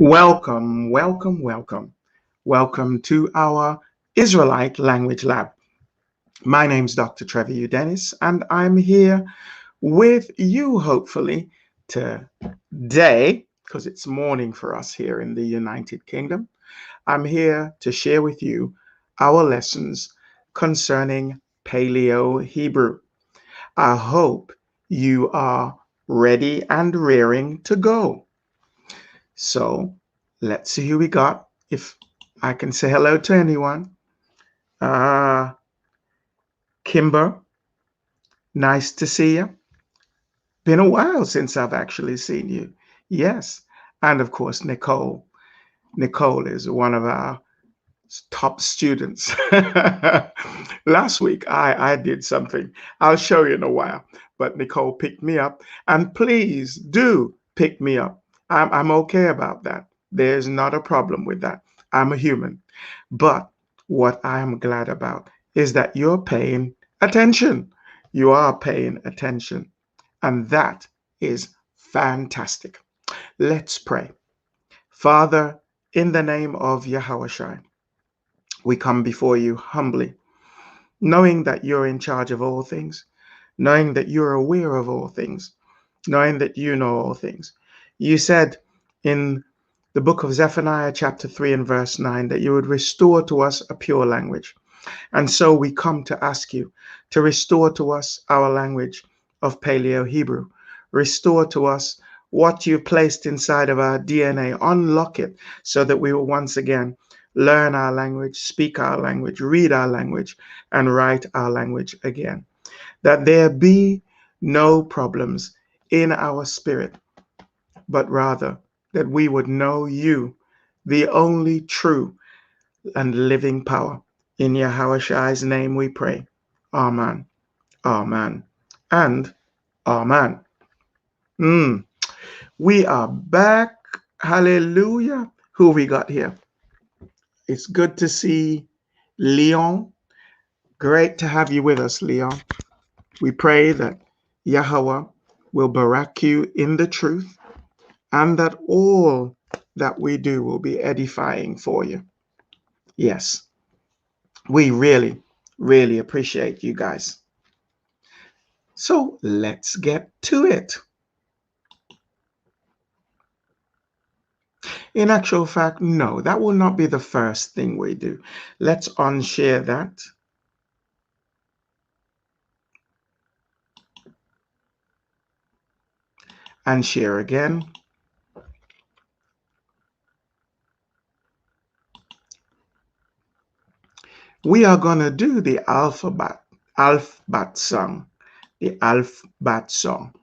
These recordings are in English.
Welcome, welcome, welcome. Welcome to our Israelite Language Lab. My name's Dr. Trevor Dennis, and I'm here with you, hopefully, today, because it's morning for us here in the United Kingdom. I'm here to share with you our lessons concerning Paleo Hebrew. I hope you are ready and rearing to go. So let's see who we got. If I can say hello to anyone. Uh, Kimber, nice to see you. Been a while since I've actually seen you. Yes. And of course, Nicole. Nicole is one of our top students. Last week, I did something. I'll show you in a while. But Nicole picked me up. And please do pick me up. I'm okay about that. There's not a problem with that. I'm a human. But what I'm glad about is that you're paying attention. You are paying attention. And that is fantastic. Let's pray. Father, in the name of Yahweh, we come before you humbly, knowing that you're in charge of all things, knowing that you're aware of all things, knowing that you know all things. You said in the book of Zephaniah, chapter 3 and verse 9, that you would restore to us a pure language. And so we come to ask you to restore to us our language of Paleo Hebrew. Restore to us what you've placed inside of our DNA. Unlock it so that we will once again learn our language, speak our language, read our language, and write our language again. That there be no problems in our spirit, but rather that we would know you, the only true and living power. In Yahweh's name we pray. Amen, amen, and amen. We are back. Hallelujah. Who we got here? It's good to see Leon. Great to have you with us, Leon. We pray that Yahweh will barak you in the truth and that all that we do will be edifying for you. Yes, we really, really appreciate you guys. So let's get to it. In actual fact, no, that will not be the first thing we do. Let's unshare that. And share again. We are going to do the Alap-bat song. The Alap-bat song.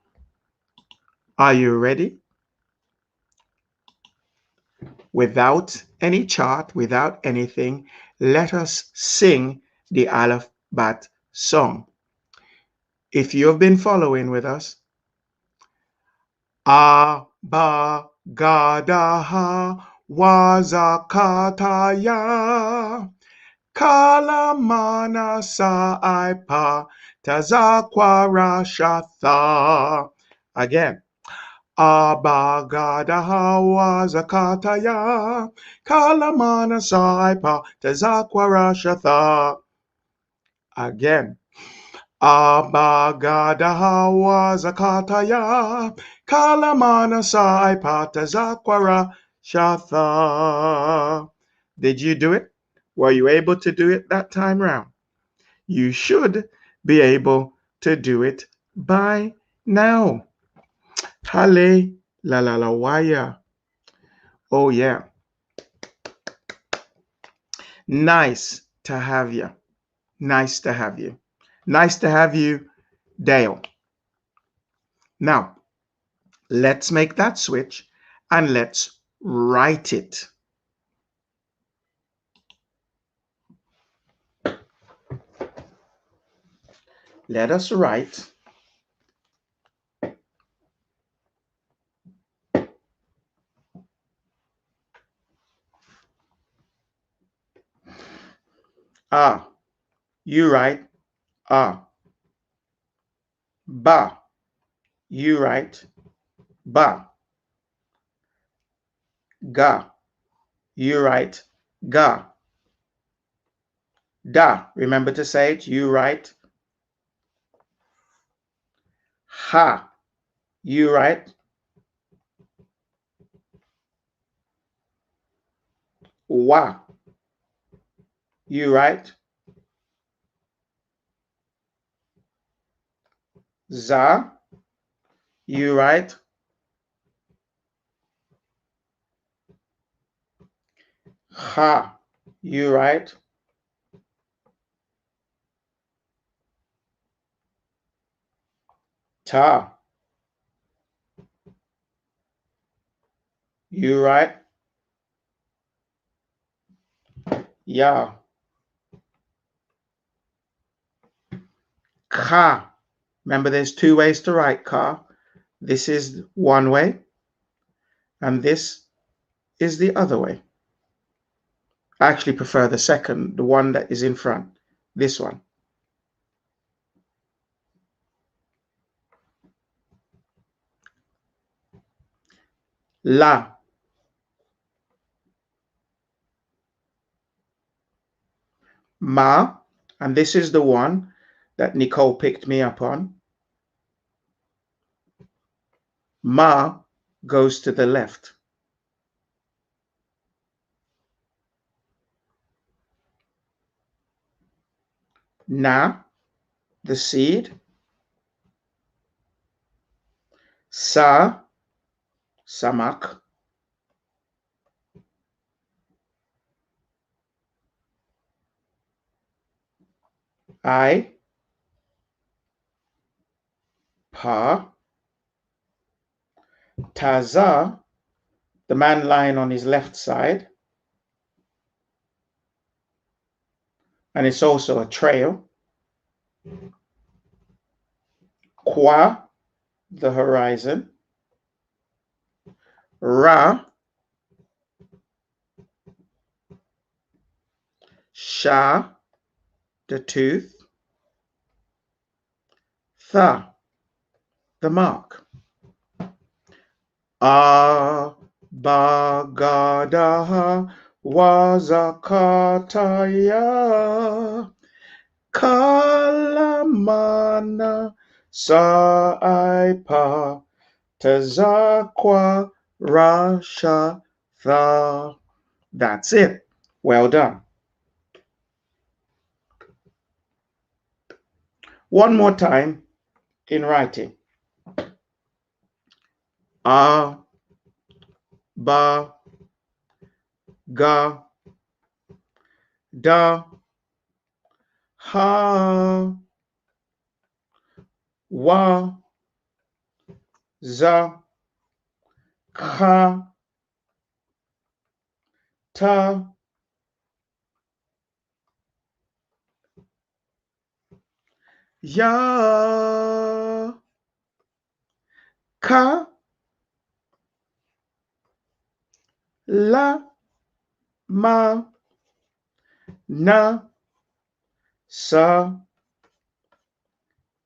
Are you ready? Without any chart, without anything, let us sing the Alap-bat song. If you have been following with us, Abba-gadaha wazakataya kalamana saipa tazakwarashatha. Again. Abba-gadaha wazakataya kalamana saipa tazakwarashatha. Again. Abba-gadaha wazakataya kalamana saipa tazakwarashatha. Did you do it? Were you able to do it that time round? You should be able to do it by now. Hale la la la waya. Oh yeah. Nice to have you. Nice to have you. Nice to have you, Dale. Now, let's make that switch and let's write it. Let us write ah. You write ah. Ba. You write ba. Ga. You write ga. Da. Remember to say it. You write ha. You write wa. You write za. You write ha. You write ta. You write ya. Ka. Remember, there's two ways to write ka. This is one way, and this is the other way. I actually prefer the second, the one that is in front, this one. La. Ma, and this is the one that Nicole picked me up on. Ma goes to the left. Na, the seed. Sa, samak. I, pa. Taza, the man lying on his left side. And it's also a trail. Kwa, the horizon. Ra, Sha, the tooth. Tha, the mark. Bagadaha wazakataya kalamana saipa tazakwa rasha tha. That's it. Well done. One more time in writing. A, ba, ga, da, ha, wa, za, ka, ta, ya, ka, la, ma, na, sa,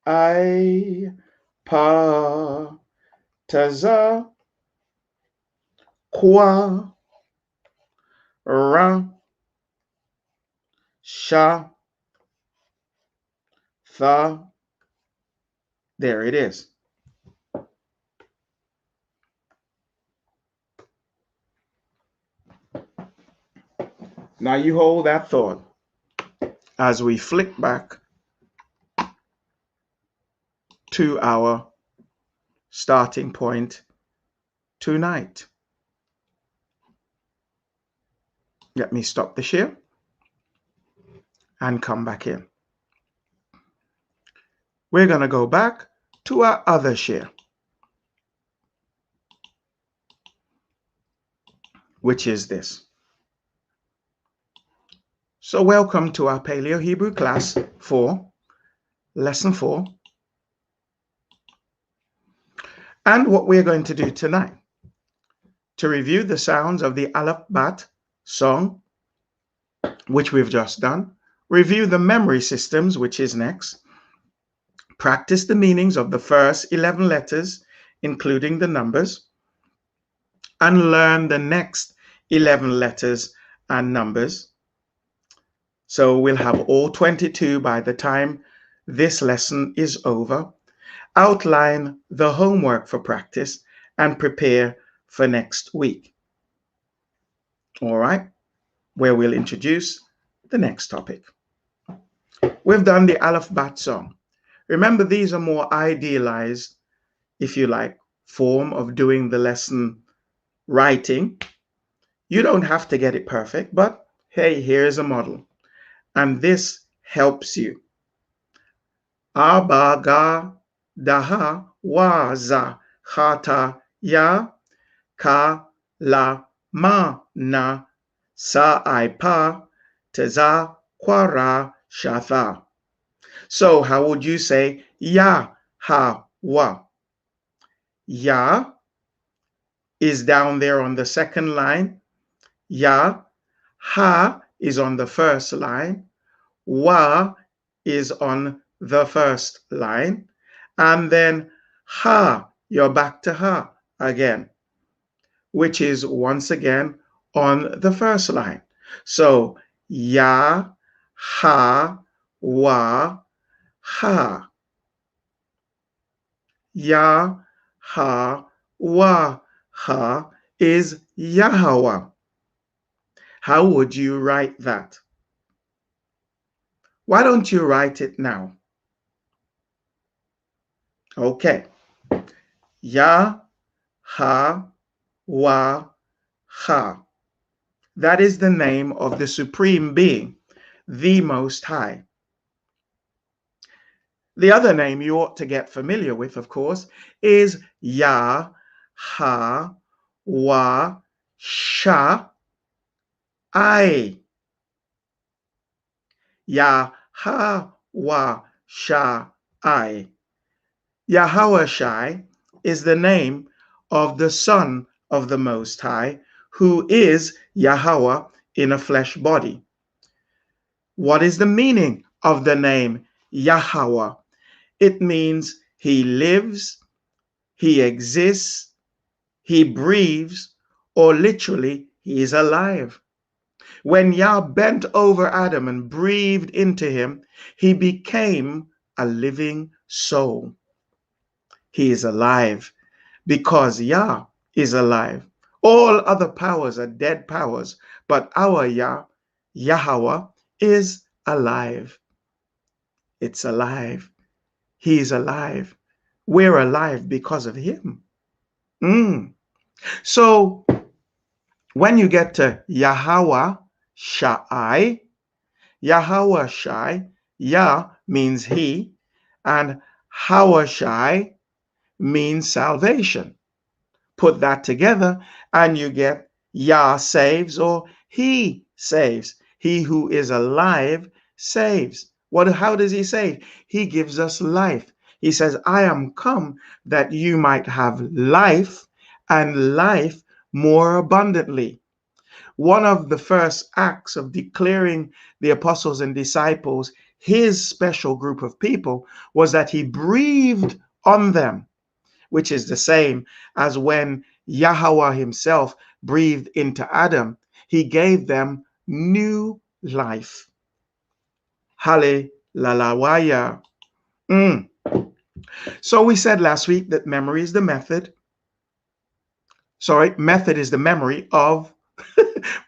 I, pa, taza, kwa, ra, sha, tha. There it is. Now you hold that thought as we flick back to our starting point tonight. Let me stop the share and come back in. We're going to go back to our other share, which is this. So welcome to our Paleo Hebrew class 4, lesson 4. And what we're going to do tonight, to review the sounds of the Alap-bat song, which we've just done, review the memory systems, which is next, practice the meanings of the first 11 letters, including the numbers, and learn the next 11 letters and numbers. So we'll have all 22 by the time this lesson is over. Outline the homework for practice and prepare for next week. All right, where we'll introduce the next topic. We've done the Alap-bat song. Remember, these are more idealized, if you like, form of doing the lesson writing. You don't have to get it perfect, but hey, here's a model. And this helps you. Abaga daha waza khata ya ka la ma na sa ipa teza kwara shatha. So how would you say ya ha wa? Ya is down there on the second line. Ya, ha is on the first line. Wa is on the first line. And then ha, you're back to ha again, which is once again on the first line. So ya, ha, wa, ha. Ya, ha, wa, ha is Yahweh. How would you write that? Why don't you write it now? Okay. Ya, ha, wa, ha. That is the name of the Supreme Being, the Most High. The other name you ought to get familiar with, of course, is Ya, Ha, Wa, Sha, I. Ya, Ha, Wa, Sha, I. Yahweh Shai is the name of the Son of the Most High, who is Yahweh in a flesh body. What is the meaning of the name Yahweh? It means he lives, he exists, he breathes, or literally, he is alive. When Yah bent over Adam and breathed into him, he became a living soul. He is alive because Yah is alive. All other powers are dead powers, but our Yah, Yahweh, is alive. It's alive. He's alive. We're alive because of him. So when you get to Yahweh Shai, Yahweh Shai, Yah means he, and Hawa Shai means salvation. Put that together and you get Yah saves, or he saves. He who is alive saves. How does he save? He gives us life. He says, I am come that you might have life and life more abundantly. One of the first acts of declaring the apostles and disciples his special group of people was that he breathed on them, which is the same as when Yahweh himself breathed into Adam. He gave them new life. Hallelujah. So we said last week that memory is the method. Method is the memory of,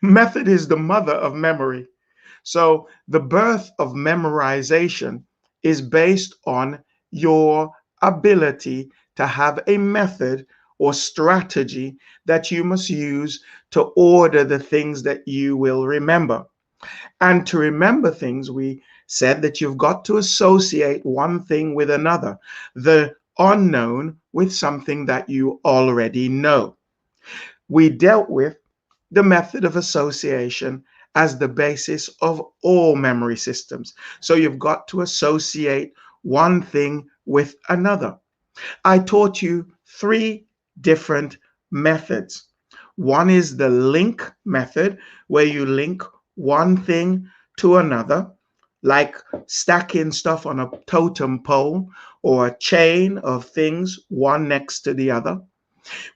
method is the mother of memory. So the birth of memorization is based on your ability to have a method or strategy that you must use to order the things that you will remember. And to remember things, we said that you've got to associate one thing with another, the unknown with something that you already know. We dealt with the method of association as the basis of all memory systems. So you've got to associate one thing with another. I taught you 3 different methods. One is the link method, where you link one thing to another, like stacking stuff on a totem pole or a chain of things, one next to the other.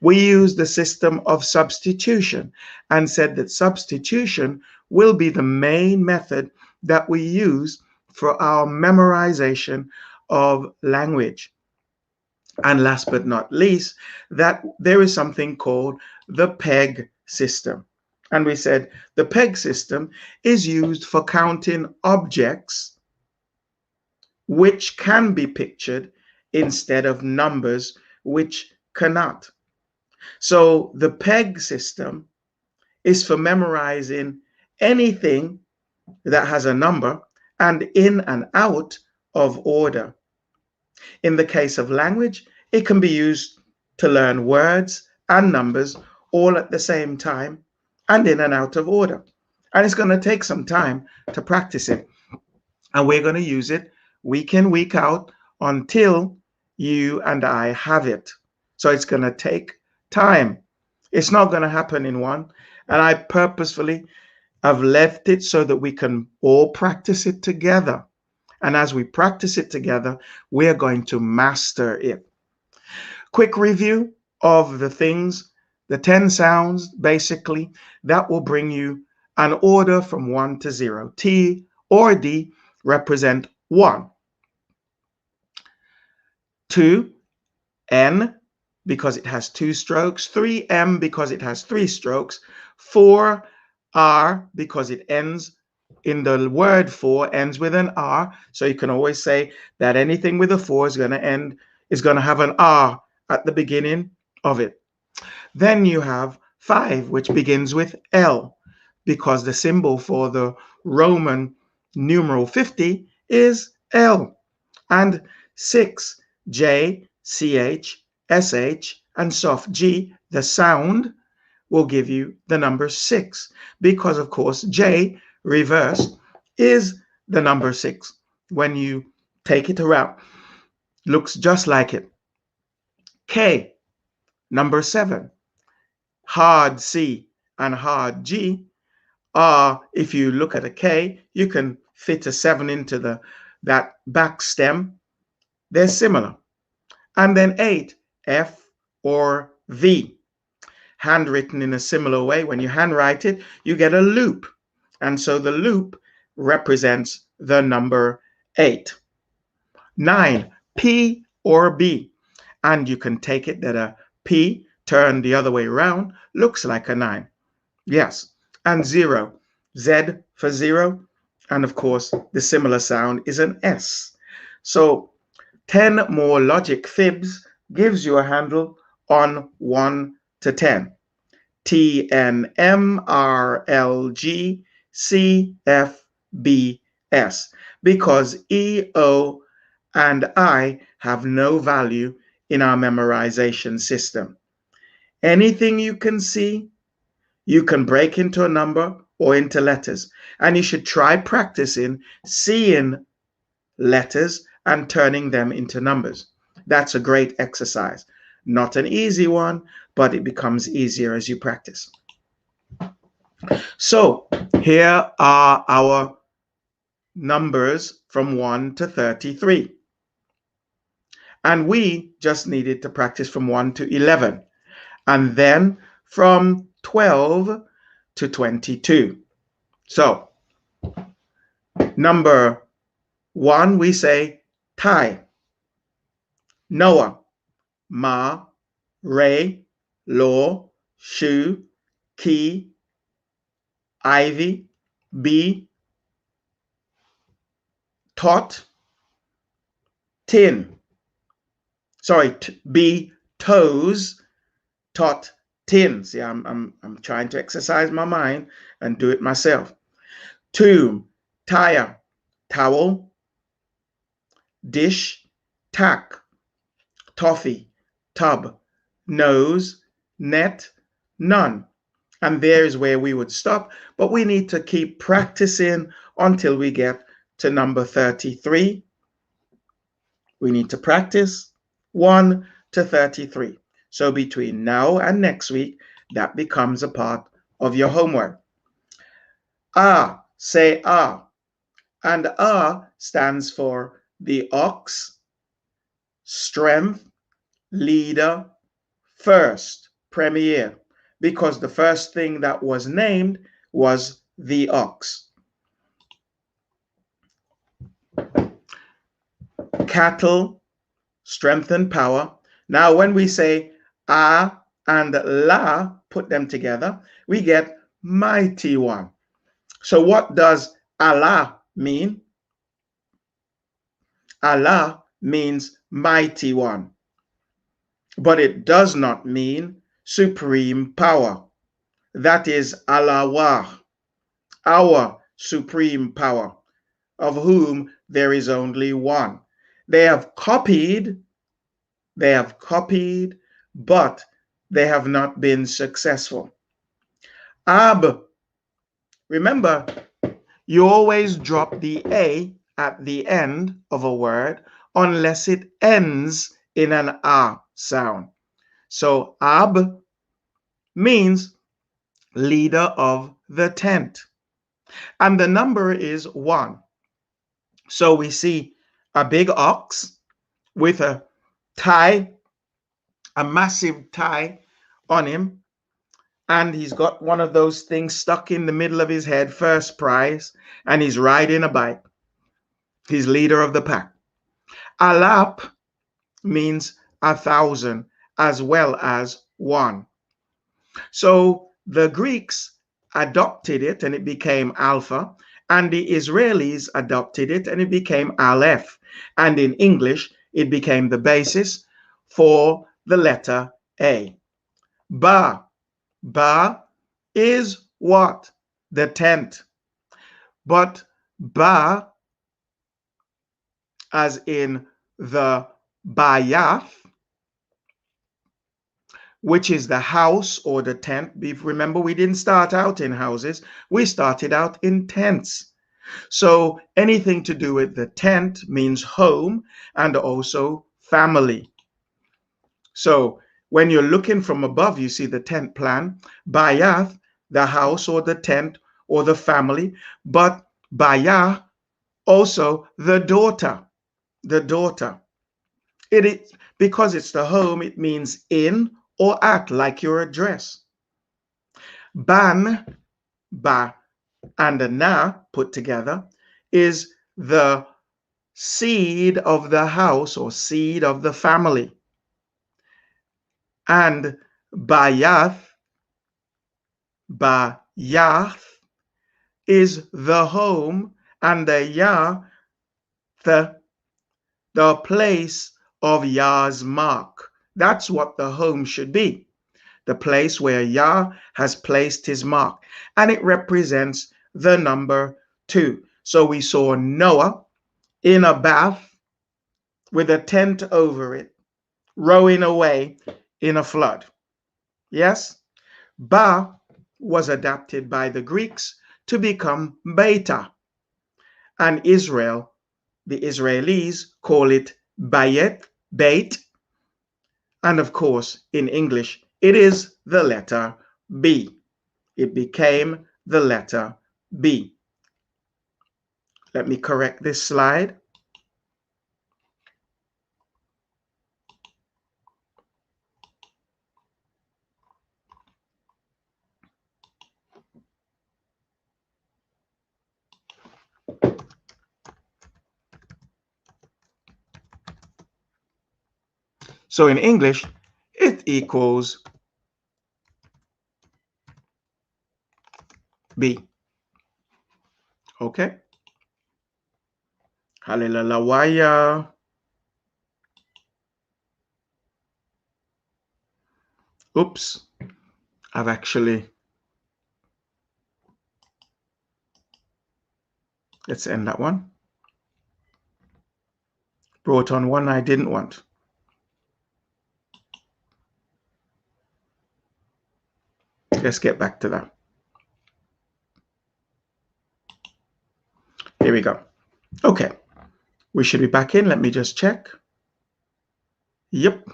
We used the system of substitution and said that substitution will be the main method that we use for our memorization of language. And last but not least, that there is something called the PEG system. And we said the PEG system is used for counting objects which can be pictured instead of numbers which cannot. So the PEG system is for memorizing anything that has a number and in and out of order. In the case of language, it can be used to learn words and numbers all at the same time and in and out of order. And it's going to take some time to practice it. And we're going to use it week in, week out until you and I have it. So it's going to take time. It's not going to happen in one. And I purposefully have left it so that we can all practice it together. And as we practice it together, we're going to master it. Quick review of the things, the 10 sounds, basically, that will bring you an order from 1 to 0. T or D represent 1. 2, N, because it has 2 strokes. 3, M, because it has 3 strokes. 4, R, because it ends in the word 4 ends with an R. So you can always say that anything with a 4 is going to have an R at the beginning of it. Then you have 5, which begins with L, because the symbol for the Roman numeral 50 is L. And 6, J, CH, SH, and soft G, the sound, will give you the number 6, because of course J reversed is the number 6. When you take it around, looks just like it. K, number 7. Hard C and hard G are, if you look at a K, you can fit a 7 into that back stem. They're similar. And then 8, F or V. Handwritten in a similar way. When you handwrite it, you get a loop. And so the loop represents the number 8. 9, P or B. And you can take it that a P turned the other way around looks like a 9. Yes. And 0, Z for 0. And of course, the similar sound is an S. So 10 more logic fibs gives you a handle on 1 to 10. T, N, M, R, L, G, C, F, B, S. Because E, O, and I have no value in our memorization system. Anything you can see, you can break into a number or into letters. And you should try practicing seeing letters and turning them into numbers. That's a great exercise. Not an easy one, but it becomes easier as you practice. So here are our numbers from 1 to 33. And we just needed to practice from 1 to 11. And then from 12 to 22. So number 1, we say Tai, Noah, Ma, Ray, Law, Shu, Ki, Ivy, B, Tot, Tin. Sorry, B, Toes, Tot, Tin. See, I'm trying to exercise my mind and do it myself. Tomb, Tire, Towel, Dish, Tack, Toffee, Tub, Nose, Net, None. And there is where we would stop, but we need to keep practicing until we get to number 33. We need to practice 1 to 33. So between now and next week, that becomes a part of your homework. Ah, say ah. And ah stands for the ox, strength, leader, first, premier, because the first thing that was named was the ox. Cattle, strength and power. Now, when we say A and La, put them together, we get mighty one. So what does Allah mean? Allah means mighty one, but it does not mean supreme power. That is Allah, our supreme power, of whom there is only one. They have copied, but they have not been successful. Ab, remember, you always drop the A at the end of a word unless it ends in an A sound. So Ab means leader of the tent. And the number is 1. So we see a big ox with a tie, a massive tie on him. And he's got one of those things stuck in the middle of his head, first prize, and he's riding a bike. He's leader of the pack. Alap means 1,000 as well as 1. So the Greeks adopted it and it became Alpha, and the Israelis adopted it and it became Aleph. And in English, it became the basis for the letter A. Ba. Ba is what? The tent. But Ba, as in the Bayath, which is the house or the tent. Remember, we didn't start out in houses. We started out in tents. So anything to do with the tent means home and also family. So when you're looking from above, you see the tent plan. Bayath, the house or the tent or the family. But Bayah, also the daughter. The daughter. It is because it's the home, it means in or at, like your address. Ban, ba, and a na put together is the seed of the house or seed of the family. And bayath is the home, and the yah, the place of Yah's mark. That's what the home should be. The place where Yah has placed his mark. And it represents the number 2. So we saw Noah in a bath with a tent over it, rowing away in a flood. Yes? Ba was adapted by the Greeks to become Beta. And Israel, the Israelis, call it Bayet, Beit. And of course, in English, it is the letter B. It became the letter B. Let me correct this slide. So in English, it equals B. Okay? Hallelujah. Oops. I've actually... Let's end that one. Brought on one I didn't want. Let's get back to that. Here we go. Okay. We should be back in. Let me just check. Yep.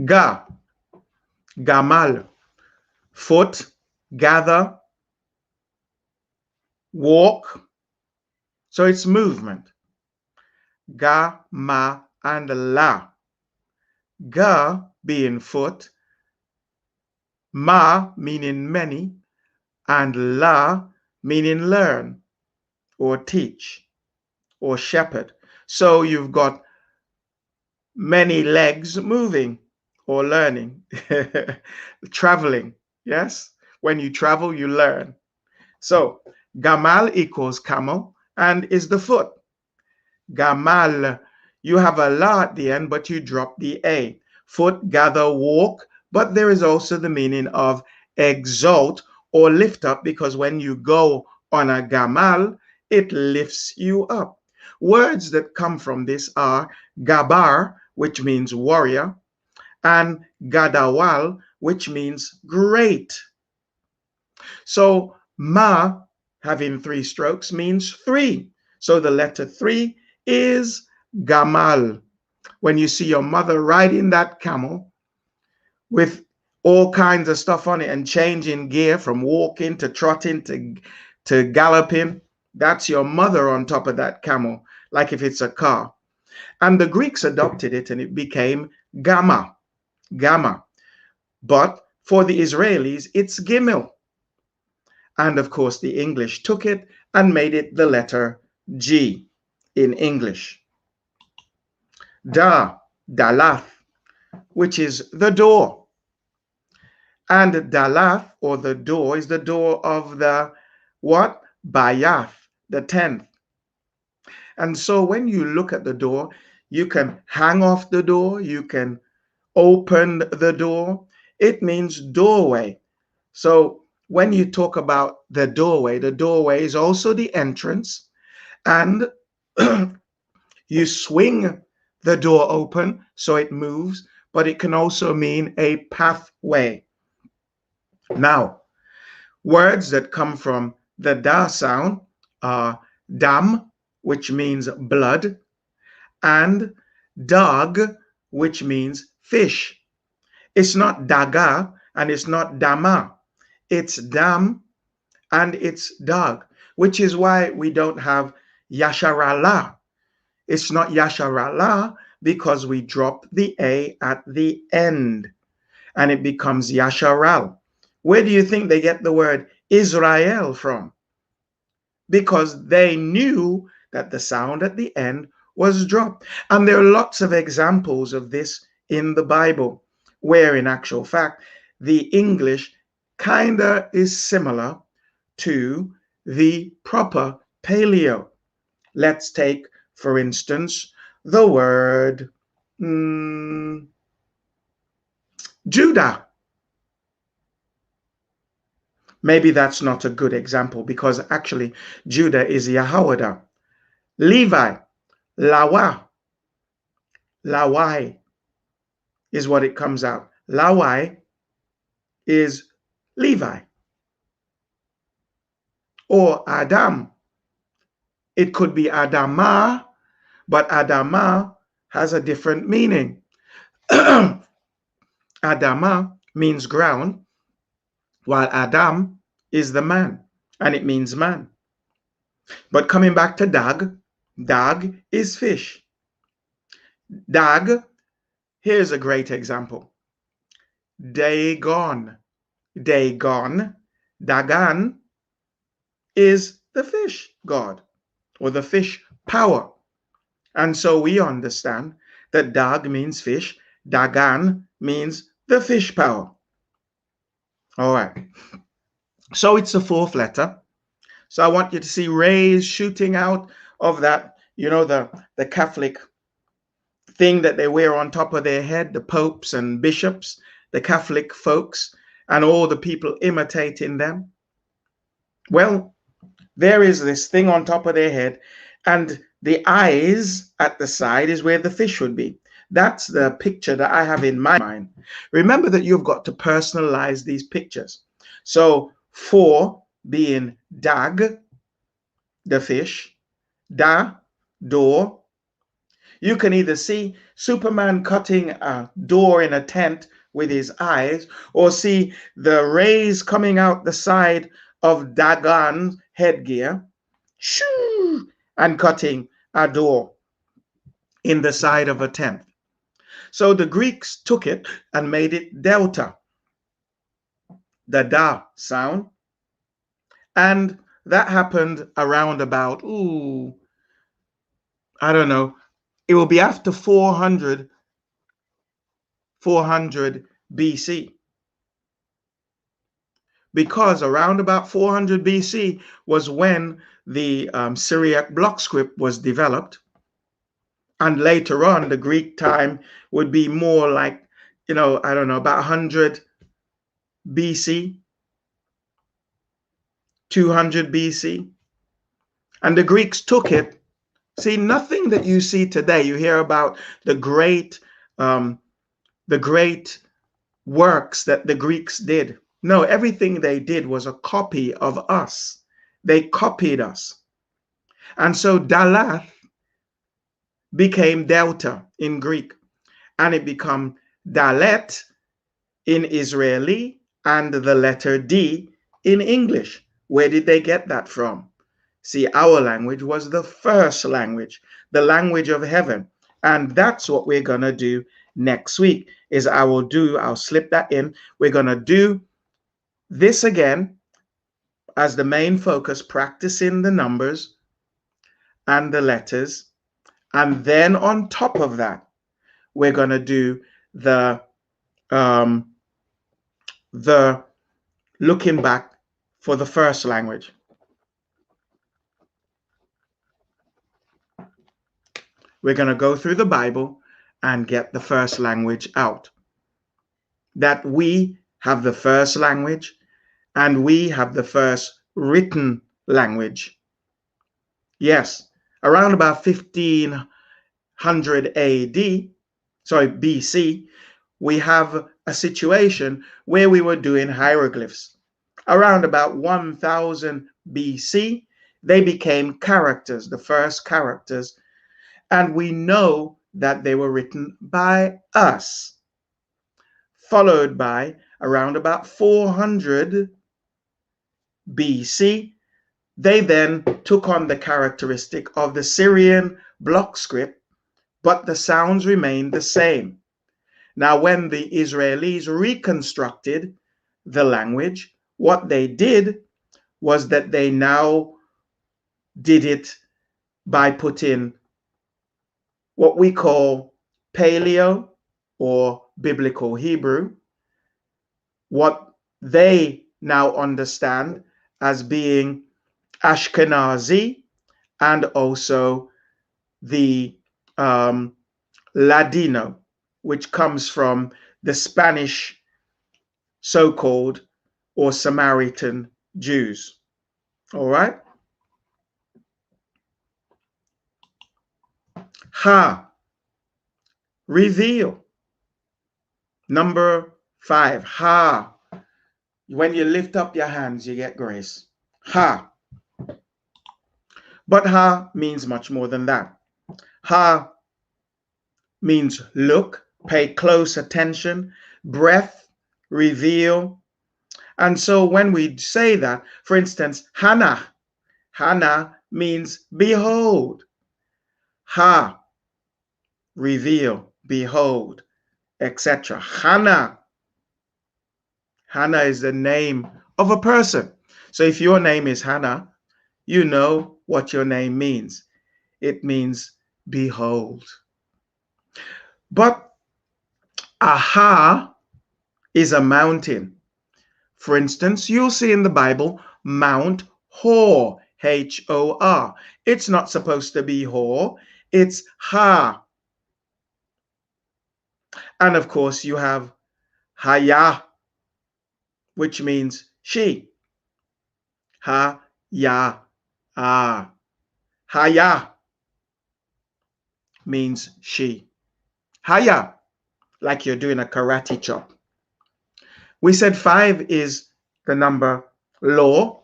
Ga. Gamal. Foot. Gather. Walk. So it's movement. Gamal. and la. Ga being foot, ma meaning many, and la meaning learn or teach or shepherd. So you've got many legs moving or learning, traveling. Yes, when you travel, you learn. So gamal equals camel and is the foot. Gamal, you have a la at the end, but you drop the a. Foot, gather, walk, but there is also the meaning of exalt or lift up, because when you go on a gamal, it lifts you up. Words that come from this are gabar, which means warrior, and gadawal, which means great. So ma, having three strokes, means three. So the letter three is gamal. When you see your mother riding that camel with all kinds of stuff on it and changing gear from walking to trotting to galloping, that's your mother on top of that camel, like if it's a car. And the Greeks adopted it and it became gamma, gamma. But for the Israelis, it's gimel. And of course, the English took it and made it the letter G in English. Da, dalath, which is the door. And dalath, or the door, is the door of the what? Bayath, the 10th. And so when you look at the door, you can hang off the door, you can open the door. It means doorway. So when you talk about the doorway is also the entrance, and you swing the door open so it moves, but it can also mean a pathway. Now, words that come from the da sound are dam, which means blood, and dag, which means fish. It's not daga and it's not dama. It's dam and it's dag, which is why we don't have yasharala. It's not yasharala because we drop the a at the end and it becomes yasharal. Where do you think they get the word Israel from? Because they knew that the sound at the end was dropped. And there are lots of examples of this in the Bible, where in actual fact, the English kinda is similar to the proper Paleo. Let's take, for instance, the word Judah. Maybe that's not a good example because actually Judah is Yahawada. Levi, Lawa, Lawai is what it comes out. Lawai is Levi. Or Adam. It could be Adama, but Adama has a different meaning. Adama means ground, while Adam is the man, and it means man. But coming back to dag, dag is fish. Dag, here's a great example. Dagon, Dagon, Dagan is the fish god or the fish power. And so we understand that dag means fish, Dagan means the fish power. All right. So it's the fourth letter. So I want you to see rays shooting out of that, you know, the Catholic thing that they wear on top of their head, the popes and bishops, the Catholic folks, and all the people imitating them. Well, there is this thing on top of their head, and the eyes at the side is where the fish would be. That's the picture that I have in my mind. Remember that you've got to personalize these pictures. So 4 being dag, the fish, da, door. You can either see Superman cutting a door in a tent with his eyes, or see the rays coming out the side of Dagon's headgear, shoo, and cutting a door. in the side of a tenth. So the Greeks took it and made it delta, the da sound. And that happened around about, I don't know, it will be after 400 BC. Because around about 400 BC was when the Syriac block script was developed. And later on, the Greek time would be more like, I don't know, about 100 BC, 200 BC. And the Greeks took it. See, nothing that you see today, you hear about the great works that the Greeks did. No, everything they did was a copy of us. They copied us. And so Dalath became delta in Greek, and it became Dalet in Israeli, and the letter D in English. Where did they get that from? See, our language was the first language, the language of heaven. And that's what we're going to do next week is I'll slip that in. We're going to do this again as the main focus, practicing the numbers and the letters. And then on top of that, we're going to do the looking back for the first language. We're going to go through the Bible and get the first language out. That we have the first language and we have the first written language. Yes, around about 1500 BC, we have a situation where we were doing hieroglyphs. Around about 1000 BC, they became characters, the first characters, and we know that they were written by us. Followed by around about 400 BC, they then took on the characteristic of the Syrian block script, but the sounds remained the same. Now, when the Israelis reconstructed the language, what they did was that they now did it by putting what we call Paleo or Biblical Hebrew, what they now understand as being Ashkenazi, and also the Ladino, which comes from the Spanish so-called or Samaritan Jews. All right. Ha, reveal. Number 5, ha. When you lift up your hands, you get grace. Ha. But ha means much more than that. Ha means look, pay close attention, breath, reveal. And so when we say that, for instance, Hannah means behold. Ha, reveal, behold, etc. Hannah is the name of a person. So if your name is Hannah, you know what your name means. It means behold. But aha is a mountain. For instance, you'll see in the Bible Mount Hor, H-O-R. It's not supposed to be Hor, it's Ha. And of course, you have Haya, which means she. Ha-ya, ah. Haya means she. Haya, like you're doing a karate chop. We said 5 is the number law,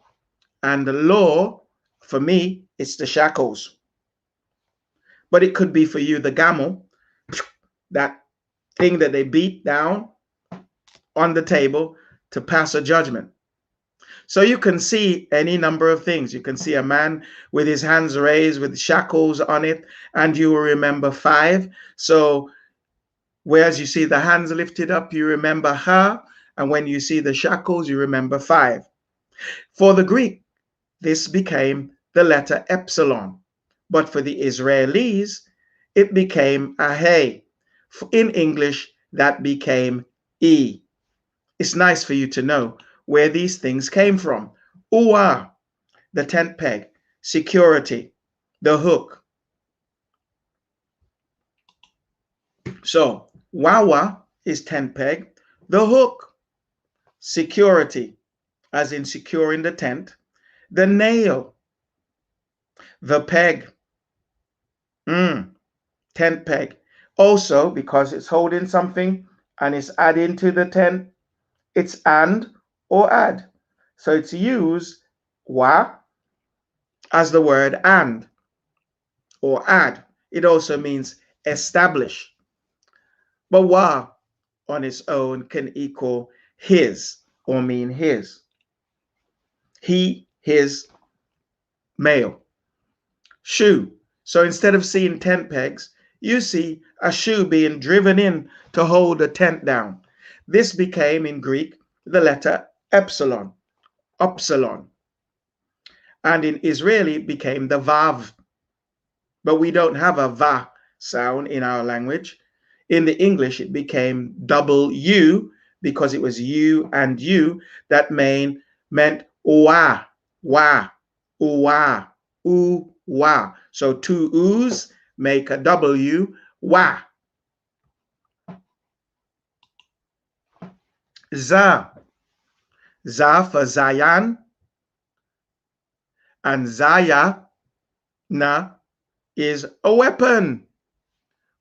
and the law, for me, it's the shackles. But it could be for you the gamel, that thing that they beat down on the table to pass a judgment. So you can see any number of things. You can see a man with his hands raised with shackles on it, and you will remember 5. So whereas you see the hands lifted up, you remember ha, and when you see the shackles, you remember 5. For the Greek, this became the letter epsilon, but for the Israelis, it became a hey. In English, that became e. It's nice for you to know where these things came from. Uwa, the tent peg, security, the hook. So wawa is tent peg, the hook, security, as in securing the tent, the nail, the peg, tent peg. Also, because it's holding something and it's adding to the tent, it's and or add. So it's used wa as the word and or add. It also means establish. But wa on its own can equal his or mean his. He, his, male. Shoe. So instead of seeing tent pegs, you see a shoe being driven in to hold a tent down. This became in Greek the letter epsilon, upsilon. And in Israeli it became the vav. But we don't have a va sound in our language. In the English, it became double U because it was you and you that meant wa, wa, uwa, u, wa. So 2 u's make a W, wa. Za, za for Zayan, and Zaya na is a weapon.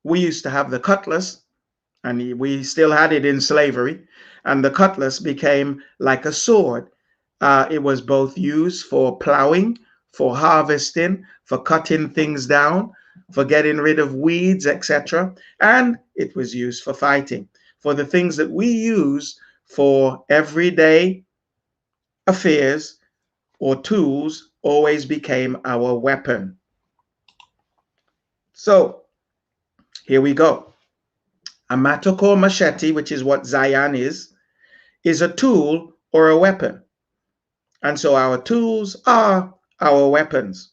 We used to have the cutlass, and we still had it in slavery, and the cutlass became like a sword. It was both used for plowing, for harvesting, for cutting things down, for getting rid of weeds, etc. And it was used for fighting. For the things that we use for everyday affairs or tools always became our weapon. So here we go. A mattock or machete, which is what Zayan is a tool or a weapon. And so our tools are our weapons.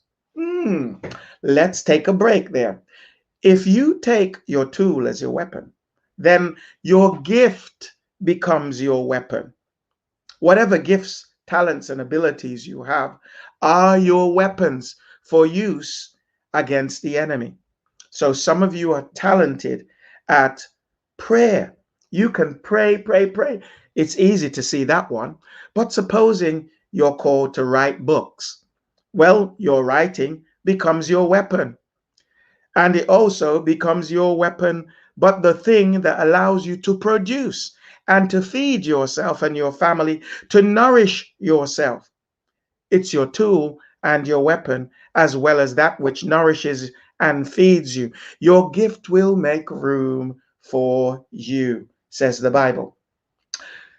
Let's take a break there. If you take your tool as your weapon, then your gift becomes your weapon. Whatever gifts, talents, and abilities you have are your weapons for use against the enemy. So some of you are talented at prayer. You can pray, pray, pray. It's easy to see that one. But supposing you're called to write books, well, your writing becomes your weapon. And it also becomes your weapon, but the thing that allows you to produce and to feed yourself and your family, to nourish yourself. It's your tool and your weapon, as well as that which nourishes and feeds you. Your gift will make room for you, says the Bible.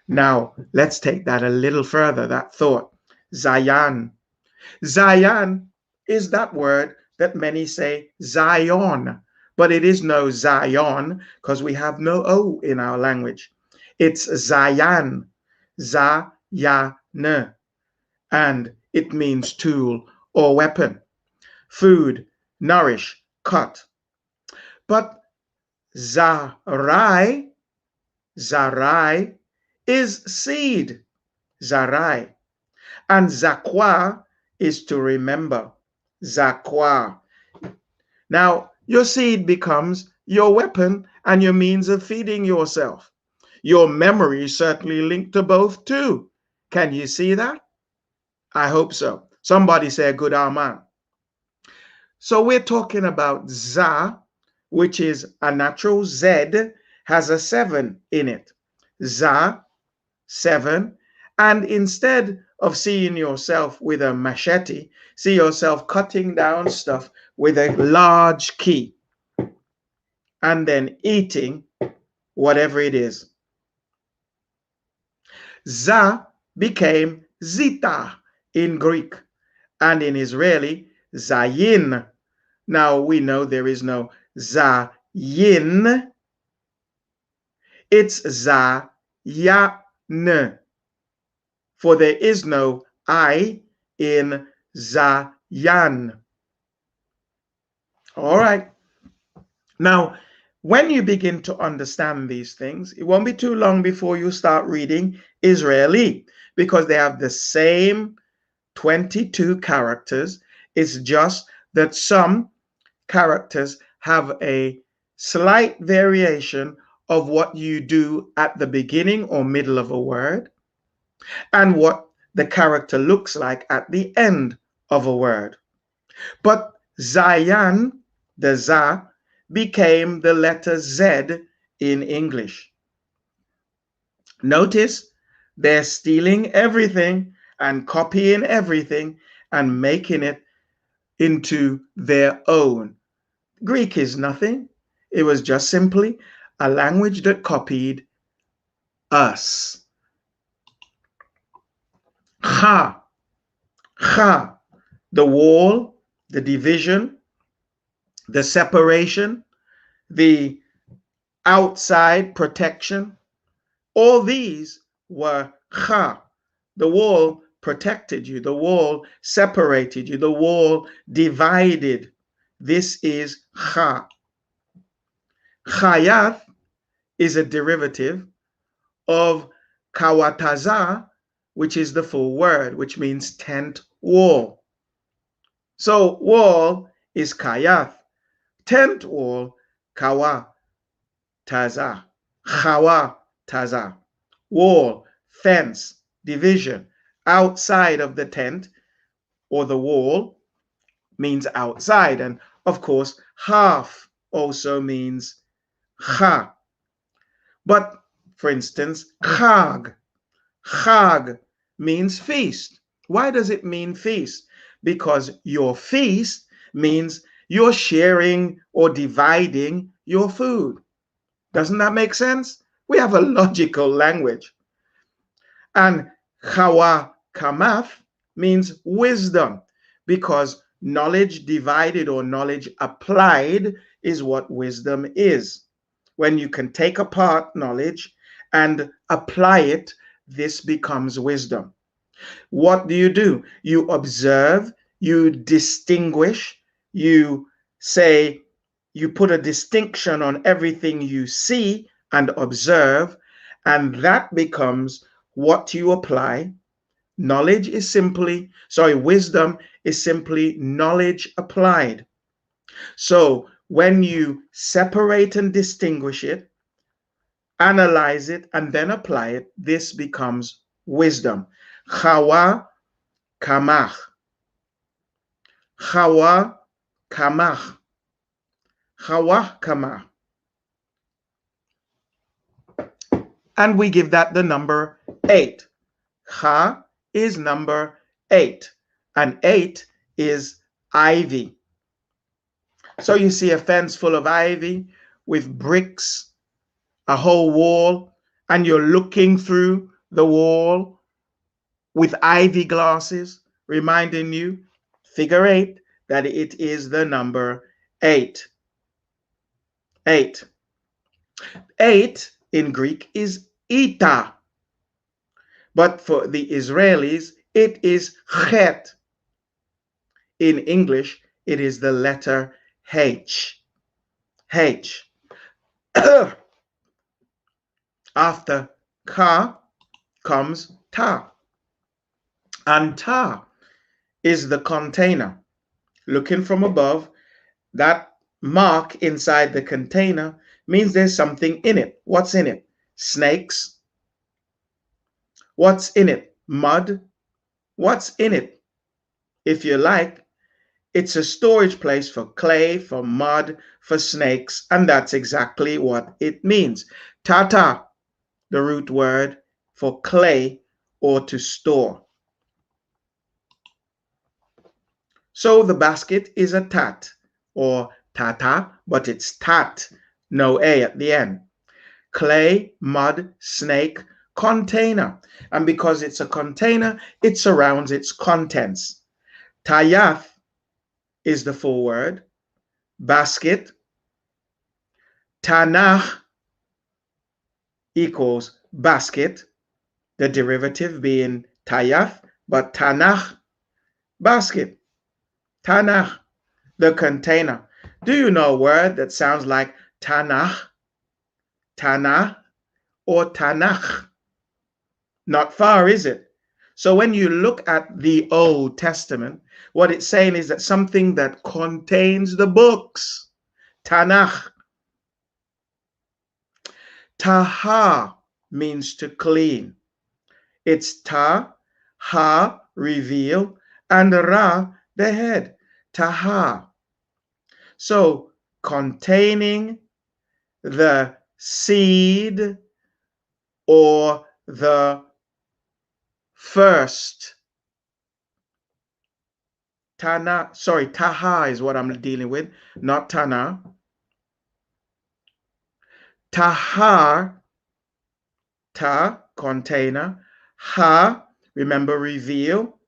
Now, let's take that a little further, that thought. Zayan. Zayan is that word that many say Zion, but it is no Zion because we have no O in our language. It's Zayan, Zayan, and it means tool or weapon, food, nourish, cut. But Zarai, Zarai is seed, Zarai. And Zakwa is to remember, Zakwa. Now, your seed becomes your weapon and your means of feeding yourself. Your memory is certainly linked to both too. Can you see that? I hope so. Somebody say a good amen. So we're talking about Za, which is a natural Z, has a 7 in it. Za, 7. And instead of seeing yourself with a machete, see yourself cutting down stuff with a large key and then eating whatever it is. Za became zita in Greek, and in Israeli, zayin. Now we know there is no zayin, it's zayan, for there is no I in zayan. All right. Now, when you begin to understand these things, it won't be too long before you start reading Israeli, because they have the same 22 characters. It's just that some characters have a slight variation of what you do at the beginning or middle of a word and what the character looks like at the end of a word. But Zayan, the za, became the letter Z in English. Notice they're stealing everything and copying everything and making it into their own. Greek is nothing. It was just simply a language that copied us. Ha, ha, the wall, the division, the separation, the outside protection, all these were ha. The wall protected you. The wall separated you. The wall divided. This is ha. Chayath is a derivative of kawataza, which is the full word, which means tent wall. So wall is kayath, tent wall, kawa taza, chawa taza, wall, fence, division, outside of the tent or the wall means outside. And of course, half also means cha. But for instance, chag, chag means feast. Why does it mean feast? Because your feast means you're sharing or dividing your food. Doesn't that make sense? We have a logical language. And chawa kamath means wisdom, because knowledge divided or knowledge applied is what wisdom is. When you can take apart knowledge and apply it, this becomes wisdom. What do? You observe, you distinguish, you say, you put a distinction on everything you see and observe, and that becomes what you apply. Wisdom is simply knowledge applied. So when you separate and distinguish it, analyze it, and then apply it, this becomes wisdom. Chawa kamach. Chawa kamach. Chawa kamach. And we give that the number 8. Cha is number 8, and 8 is ivy. So you see a fence full of ivy with bricks, a whole wall, and you're looking through the wall with ivy glasses, reminding you, figure 8, that it is the number 8. 8. 8 in Greek is ita. But for the Israelis, it is chet. In English, it is the letter H. H. After ka comes ta. And ta is the container. Looking from above, that mark inside the container means there's something in it. What's in it? Snakes. What's in it? Mud. What's in it? If you like, it's a storage place for clay, for mud, for snakes, and that's exactly what it means. Tata, the root word for clay or to store. So the basket is a tat or tata, but it's tat, no A at the end. Clay, mud, snake, container. And because it's a container, it surrounds its contents. Tayath is the full word. Basket. Tanach equals basket, the derivative being tayath, but Tanach, basket. Tanach, the container. Do you know a word that sounds like Tanach, Tanah, or Tanach? Not far, is it? So when you look at the Old Testament, what it's saying is that something that contains the books. Tanach. Taha means to clean. It's ta, ha, reveal, and ra, the head. Taha. So containing the seed or the first. Tana, sorry, taha is what I'm dealing with, not tana. Tahar, ta, container, ha, remember, reveal,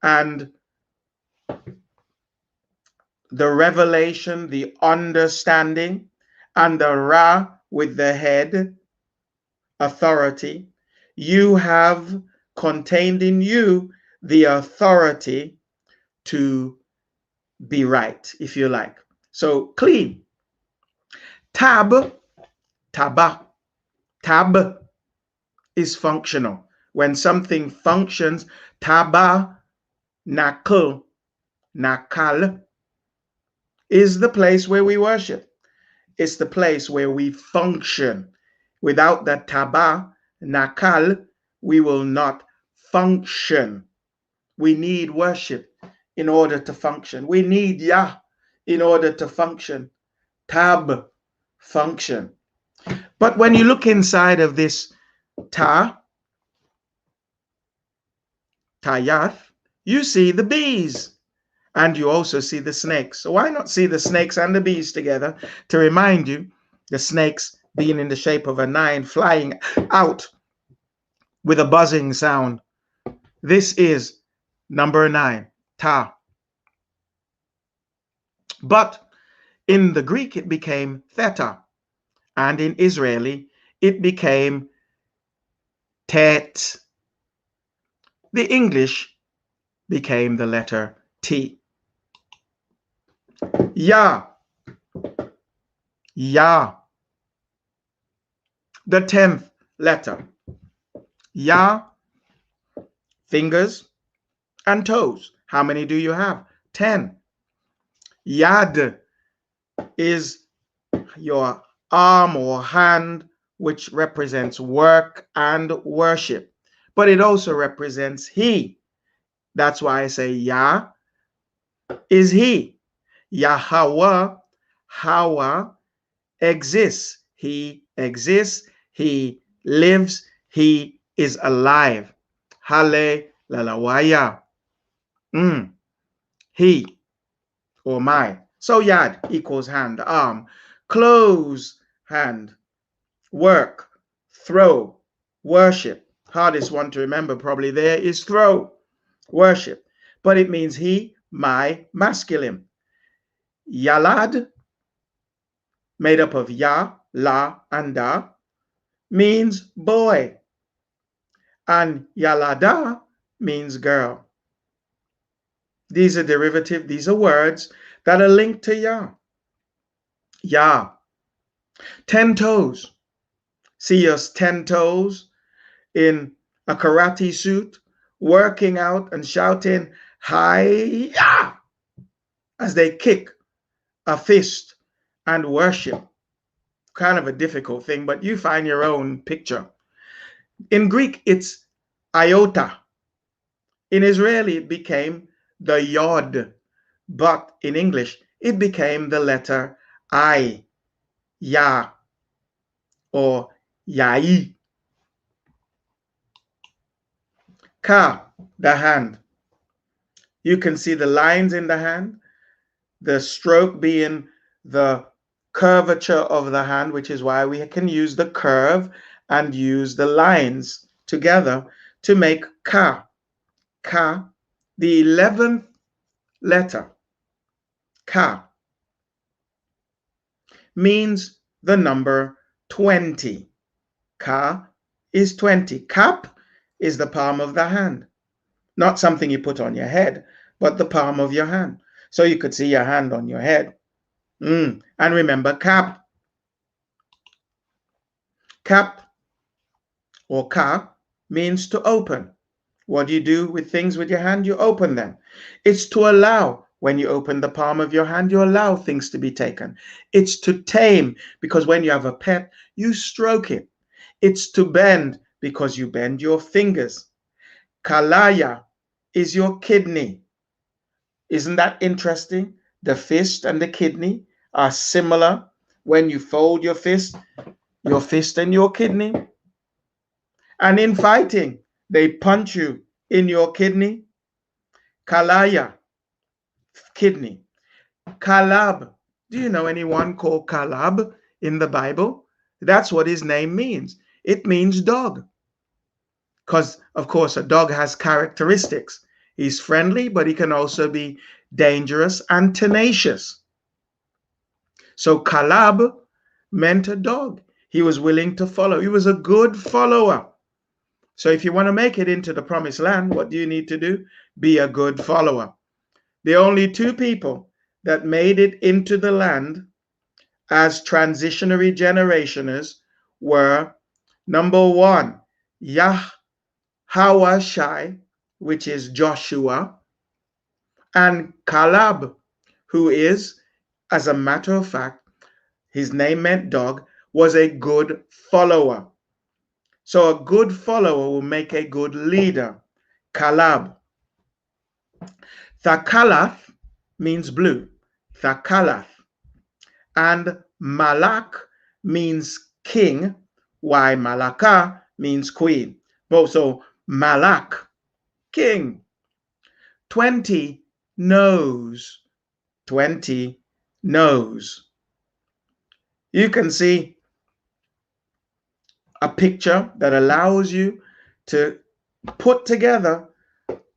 and the revelation, the understanding, and the ra with the head, authority. You have contained in you the authority to be right, if you like. So clean. Tab, taba, tab is functional. When something functions, taba, nakal, nakal is the place where we worship. It's the place where we function. Without the taba, nakal, we will not function. We need worship in order to function. We need Yah in order to function. Tab, function. But when you look inside of this ta, tayath, you see the bees. And you also see the snakes. So why not see the snakes and the bees together to remind you, the snakes being in the shape of a 9 flying out with a buzzing sound. This is number 9, ta. But in the Greek, it became theta. And in Israeli, it became tet. The English became the letter T. Ya. Ya. The 10th letter. Ya, fingers and toes. How many do you have? 10. Yad is your arm or hand, which represents work and worship. But it also represents he. That's why I say Yah is he. Yahweh, Hawa exists. He exists. He lives. He is alive. Hallelujah. He or my. So yad equals hand, arm. Close, hand. Work, throw, worship. Hardest one to remember probably there is throw, worship. But it means he, my, masculine. Yalad, made up of ya, la, and da, means boy. And yalada means girl. These are derivative, these are words that are linked to Yah. Yah. 10 toes. See us 10 toes in a karate suit, working out and shouting, Hi-yah! As they kick a fist and worship. Kind of a difficult thing, but you find your own picture. In Greek, it's iota. In Israeli, it became the yod. But in English, it became the letter I, Ya, or Yai. Ka, the hand. You can see the lines in the hand, the stroke being the curvature of the hand, which is why we can use the curve, and use the lines together to make ka. Ka, the 11th letter, ka, means the number 20. Ka is 20. Kap is the palm of the hand. Not something you put on your head, but the palm of your hand. So you could see your hand on your head. And remember, kap. Kap or ka means to open. What do you do with things with your hand? You open them. It's to allow. When you open the palm of your hand, you allow things to be taken. It's to tame, because when you have a pet, you stroke it. It's to bend, because you bend your fingers. Kalaya is your kidney. Isn't that interesting? The fist and the kidney are similar. When you fold your fist and your kidney. And in fighting, they punch you in your kidney. Kalaya, kidney. Kalab. Do you know anyone called Kalab in the Bible? That's what his name means. It means dog. Because, of course, a dog has characteristics. He's friendly, but he can also be dangerous and tenacious. So Kalab meant a dog. He was willing to follow. He was a good follower. So if you want to make it into the promised land, what do you need to do? Be a good follower. The only two people that made it into the land as transitionary generationers were, number one, Yahawashai, which is Joshua, and Caleb, who is, as a matter of fact, his name meant dog, was a good follower. So a good follower will make a good leader. Caleb. Thakalath means blue. Thakalath. And Malak means king, while Malaka means queen. So Malak, king. 20 knows. 20 knows. You can see a picture that allows you to put together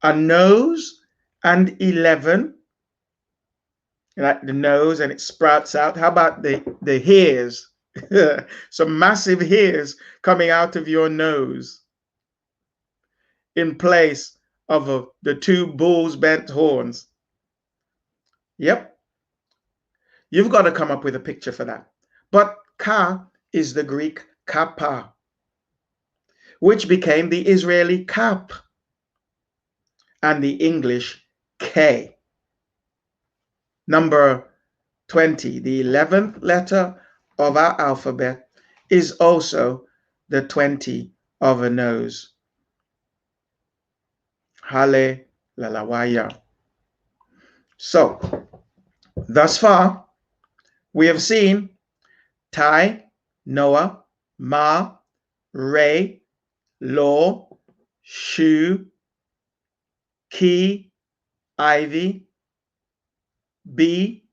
a nose and 11, like the nose, and it sprouts out. How about the hairs? Some massive hairs coming out of your nose in place of the two bulls' bent horns. Yep. You've got to come up with a picture for that. But ka is the Greek kappa, which became the Israeli kap and the English K. Number 20, the 11th letter of our alphabet, is also the 20 of a nose. Hale lalawaya. So, thus far, we have seen Tai, Noah, Ma, Ray, Law, Shu, Ki, Ivy, B,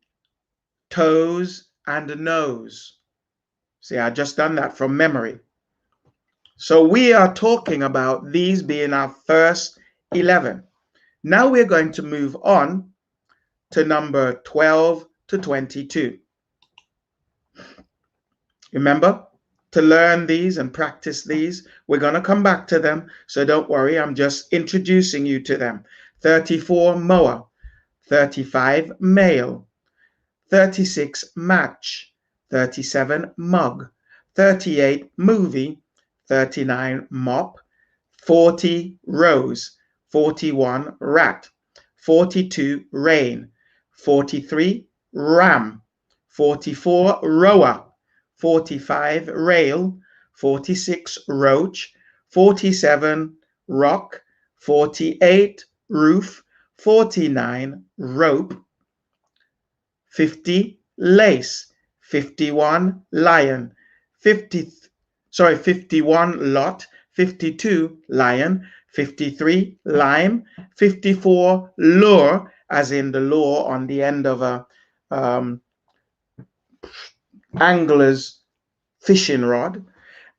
toes, and nose. See, I just done that from memory. So we are talking about these being our first 11. Now we're going to move on to number 12 to 22. Remember, to learn these and practice these, we're going to come back to them. So don't worry, I'm just introducing you to them. 34, mower. 35, male. 36, match. 37, mug. 38, movie. 39, mop. 40, rose. 41, rat. 42, rain. 43, ram. 44, rower. 45, rail. 46, roach. 47, rock. 48, roof. 49, rope. 50, lace. 51, lion. 51, lot. 52, lion. 53, lime. 54, lure, as in the lure on the end of a angler's fishing rod.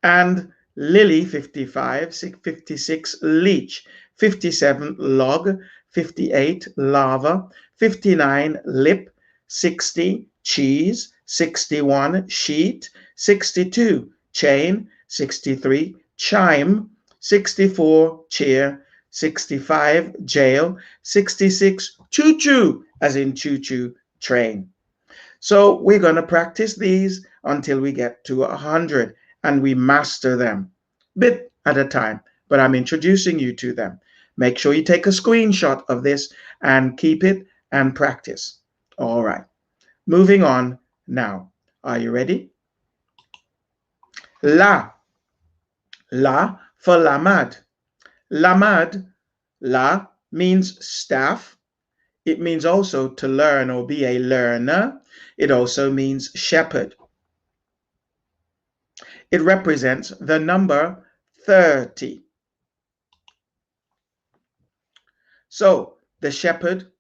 And lily, 55, 56, leech, 57, log, 58, lava, 59, lip, 60, cheese, 61, sheet, 62, chain, 63, chime, 64, cheer, 65, jail, 66, choo-choo, as in choo-choo train. So we're going to practice these until we get to 100 and we master them bit at a time. But I'm introducing you to them. Make sure you take a screenshot of this and keep it and practice. All right. Moving on now. Are you ready? La. La for lamad. Lamad, la, means staff. It means also to learn or be a learner. It also means shepherd. It represents the number 30. So the shepherd,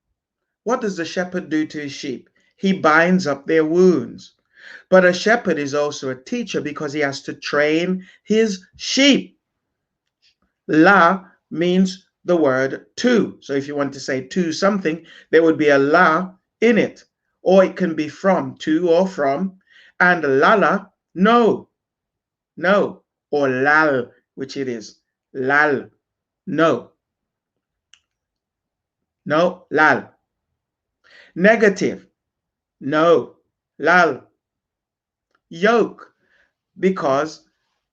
what does the shepherd do to his sheep? He binds up their wounds. But a shepherd is also a teacher because he has to train his sheep. La means the word to. So if you want to say to something, there would be a la in it. Or it can be from, to or from. And lala, no, no. Or lal, which it is. Lal, no. No, lal. Negative, no, lal. Yoke, because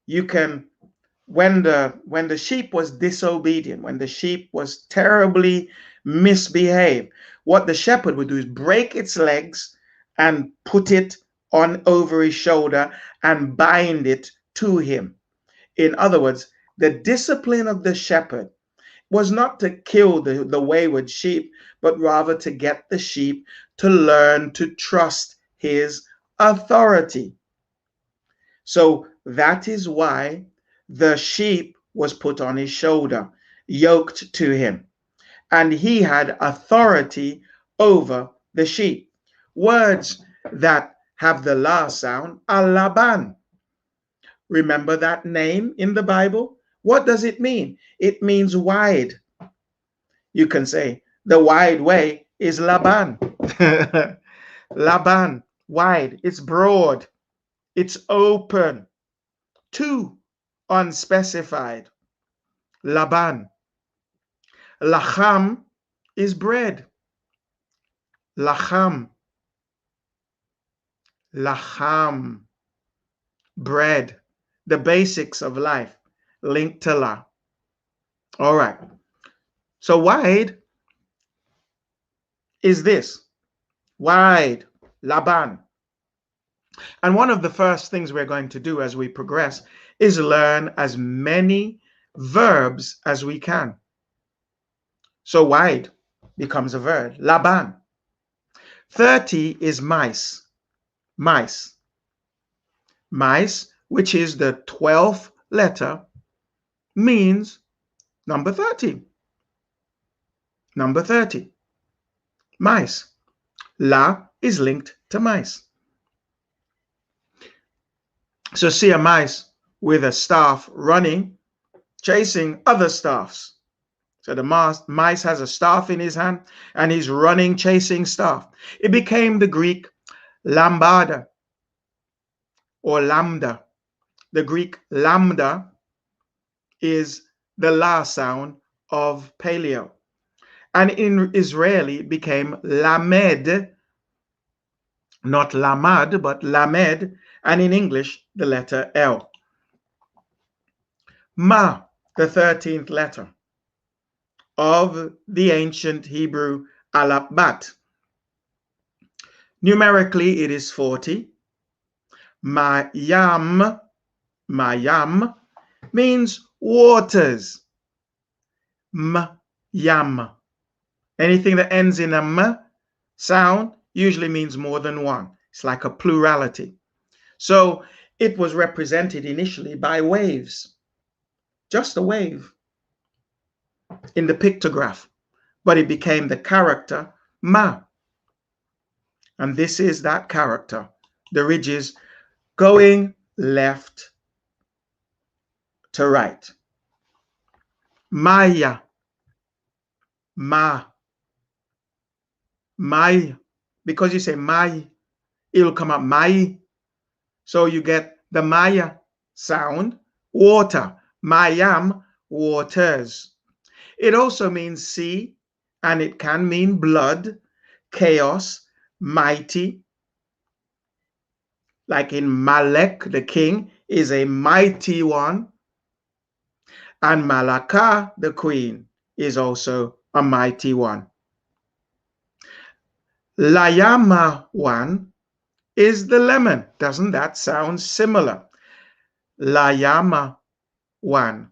you can, when the sheep was disobedient, when the sheep was terribly misbehaved, what the shepherd would do is break its legs and put it on over his shoulder and bind it to him. In other words, the discipline of the shepherd was not to kill the wayward sheep, but rather to get the sheep to learn to trust his authority. So that is why the sheep was put on his shoulder, yoked to him, and he had authority over the sheep. Words that have the la sound are Laban. Remember that name in the Bible? What does it mean? It means wide. You can say the wide way is Laban. Laban, wide, it's broad, it's open. Too unspecified. Laban. Lacham is bread. Lacham. Lacham. Bread. The basics of life linked to la. All right. So wide is this. Wide. Laban. And one of the first things we're going to do as we progress is learn as many verbs as we can. So wide becomes a verb. Laban. 30 is mice. Mice. Mice, which is the 12th letter, means number 30. Number 30. Mice. La is linked to mice. So see a mice with a staff running, chasing other staffs. So the mice has a staff in his hand and he's running, chasing staff. It became the Greek lambada or lambda. The Greek lambda is the la sound of paleo. And in Israeli it became lamed, not lamad, but lamed, and in English, the letter L. Ma, the 13th letter of the ancient Hebrew Alap-bat. Numerically, it is 40. Mayam, mayam, means waters. Yam. Anything that ends in a m sound usually means more than one. It's like a plurality. So it was represented initially by waves. Just a wave in the pictograph. But it became the character ma. And this is that character. The ridges going left, to write. Maya, ma, my. Because you say my, it'll come up my. So you get the Maya sound, water. Mayam, waters. It also means sea, and it can mean blood, chaos, mighty. Like in Malek, the king is a mighty one. And Malaka, the queen, is also a mighty one. Layama one is the lemon. Doesn't that sound similar? Layama one.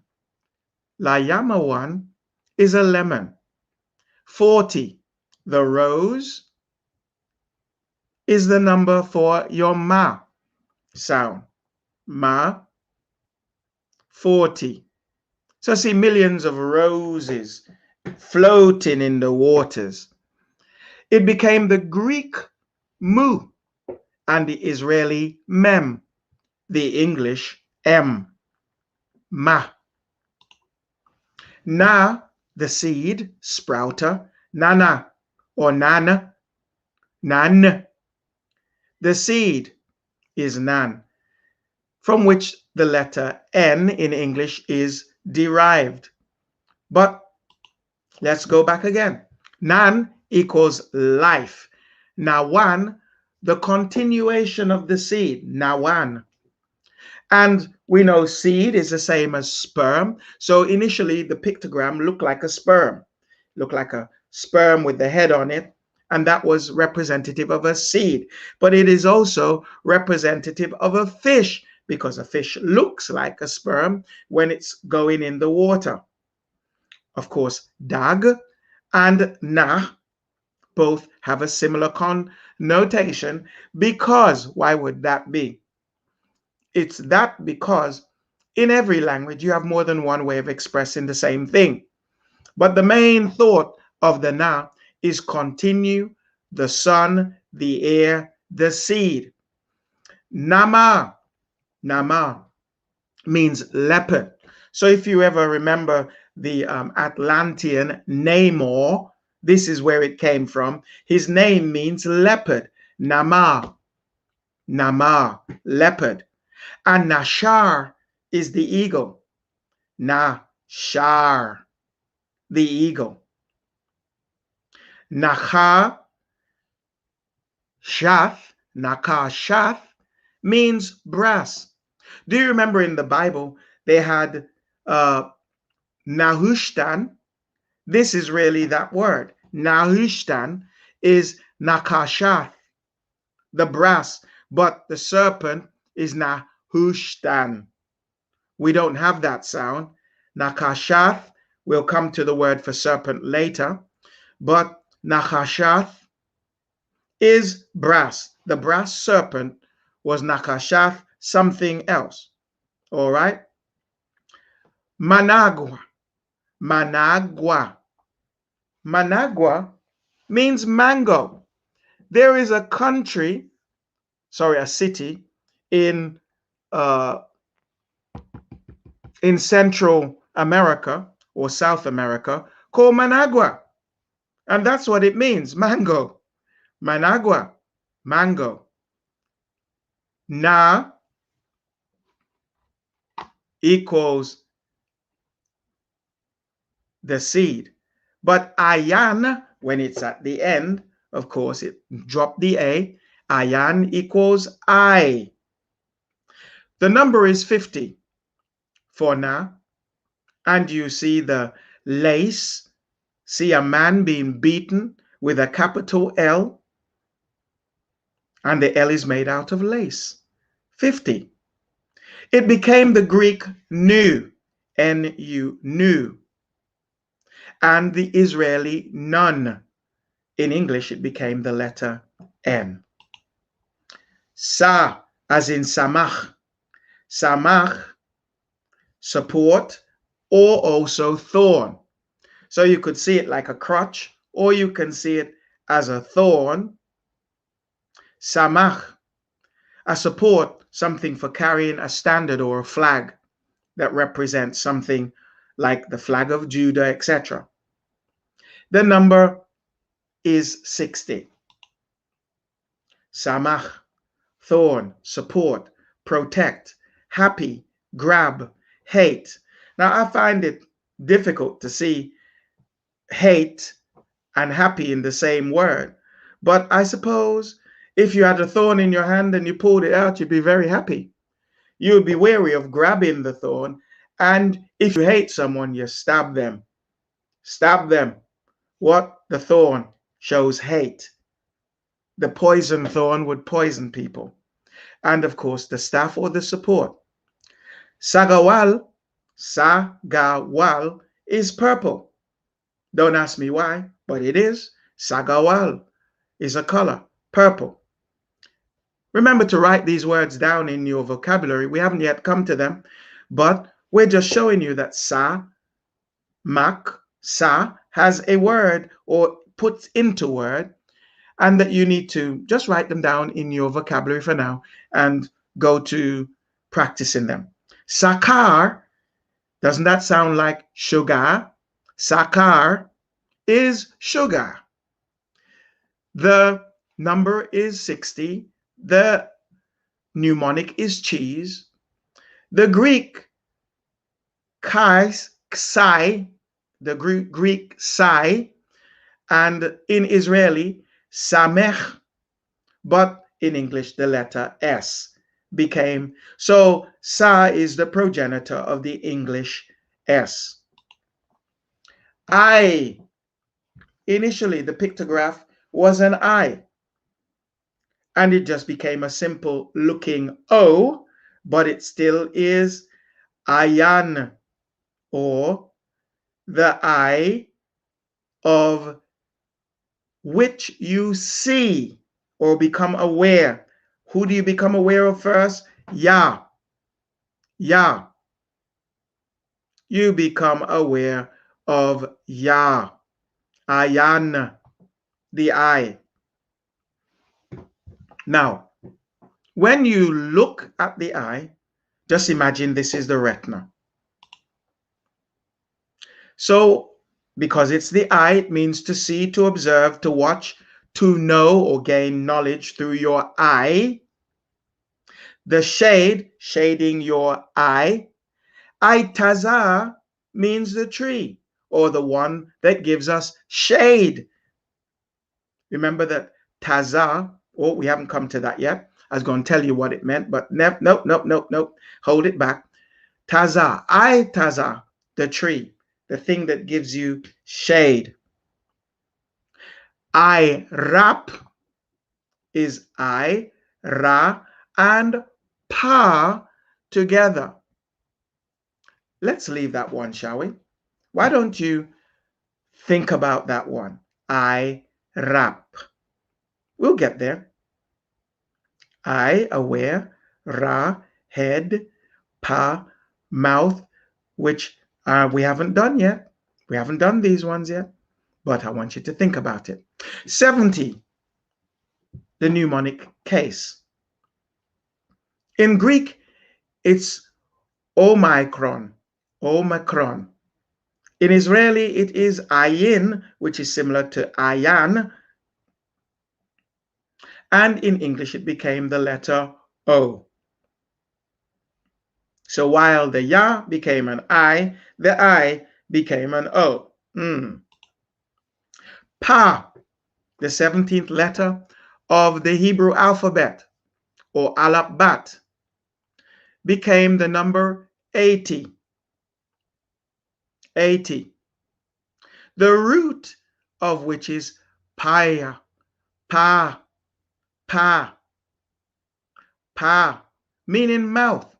Layama one is a lemon. 40. The rose is the number for your ma sound. Ma, 40. So see millions of roses floating in the waters. It became the Greek mu and the Israeli mem, the English m, ma. Na, the seed, sprouter, nana or nana, nan. The seed is nan, from which the letter N in English is derived. But let's go back again. Nan equals life. Nawan, the continuation of the seed, nawan. And we know seed is the same as sperm. So initially the pictogram looked like a sperm, looked like a sperm with the head on it. And that was representative of a seed. But it is also representative of a fish, because a fish looks like a sperm when it's going in the water. Of course, dag and na both have a similar connotation, because why would that be? It's that because in every language you have more than one way of expressing the same thing. But the main thought of the na is continue, the sun, the air, the seed. Nama, nama means leopard. So if you ever remember the Atlantean Namor, this is where it came from. His name means leopard. Nama, nama, leopard. And Nashar is the eagle. Nashar, the eagle. Nacha, shath, nakashath means brass. Do you remember in the Bible they had Nahushtan? This is really that word. Nahushtan is nakashath, the brass, but the serpent is Nahushtan. We don't have that sound. Nakashath, we'll come to the word for serpent later, but Nakashath is brass. The brass serpent was Nakashath, something else. All right? Managua. Managua. Managua means mango. There is a city in Central America or South America called Managua. And that's what it means, mango. Managua, mango. Na equals the seed. But ayan, when it's at the end, of course, it dropped the A. Ayan equals I. The number is 50 for na. And you see the lace. See a man being beaten with a capital L. And the L is made out of lace. 50. It became the Greek nu, N-U, nu. And the Israeli nun. In English, it became the letter N. Sa, as in samach. Samach, support, or also thorn. So you could see it like a crutch, or you can see it as a thorn. Samach, a support, something for carrying a standard or a flag. that represents something like the flag of Judah, etc. The number is 60. Samach, thorn, support, protect, happy, grab, hate. Now I find it difficult to see hate and happy in the same word, but I suppose if you had a thorn in your hand and you pulled it out, you'd be very happy. You would be wary of grabbing the thorn, and if you hate someone, you stab them. Stab them. What? The thorn shows hate. The poison thorn would poison people. And of course, the staff or the support. Sagawal, sagawal is purple. Don't ask me why, but it is. Sagawal is a color, purple. Remember to write these words down in your vocabulary. We haven't yet come to them, but we're just showing you that sa, mak, sa has a word or puts into word, and that you need to just write them down in your vocabulary for now and go to practicing them. Sakar, doesn't that sound like sugar? Sakar is sugar. The number is 60. The mnemonic is cheese. The Greek ksai, the Greek sai, and in Israeli samech, but in English the letter S became, so sa is the progenitor of the English S. I, initially the pictograph was an I, and it just became a simple looking O, but it still is ayan, or the eye of which you see or become aware. Who do you become aware of first? Yah. Yah. You become aware of Yah. Ayan, the eye. Now, when you look at the eye, just imagine this is the retina. So, because it's the eye, it means to see, to observe, to watch, to know or gain knowledge through your eye. The shade, shading your eye. Aitaza means the tree, or the one that gives us shade. Remember that taza, oh, we haven't come to that yet. I was going to tell you what it meant, but nope. Hold it back. Taza, aitaza, the tree, the thing that gives you shade. I rap is I, ra, and pa together. Let's leave that one, shall we? Why don't you think about that one? I rap. We'll get there. I, aware, ra, head, pa, mouth, which we haven't done yet. We haven't done these ones yet, but I want you to think about it. 70, the mnemonic case. In Greek, it's omicron, omicron. In Israeli, it is ayin, which is similar to ayan. And in English, it became the letter O. So while the ya became an I, the I became an O. Pa, the 17th letter of the Hebrew alphabet, or Alap-bat, became the number 80. 80. The root of which is paya, pa, pa, pa, meaning mouth,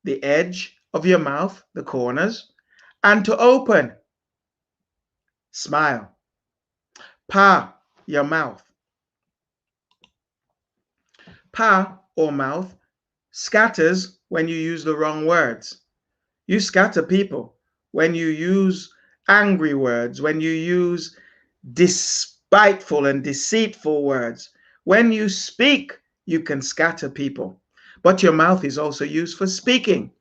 the edge of your mouth, the corners, and to open, smile. Pa, your mouth. Pa, or mouth, scatters when you use the wrong words. You scatter people when you use angry words, when you use despiteful and deceitful words. When you speak, you can scatter people. But your mouth is also used for speaking.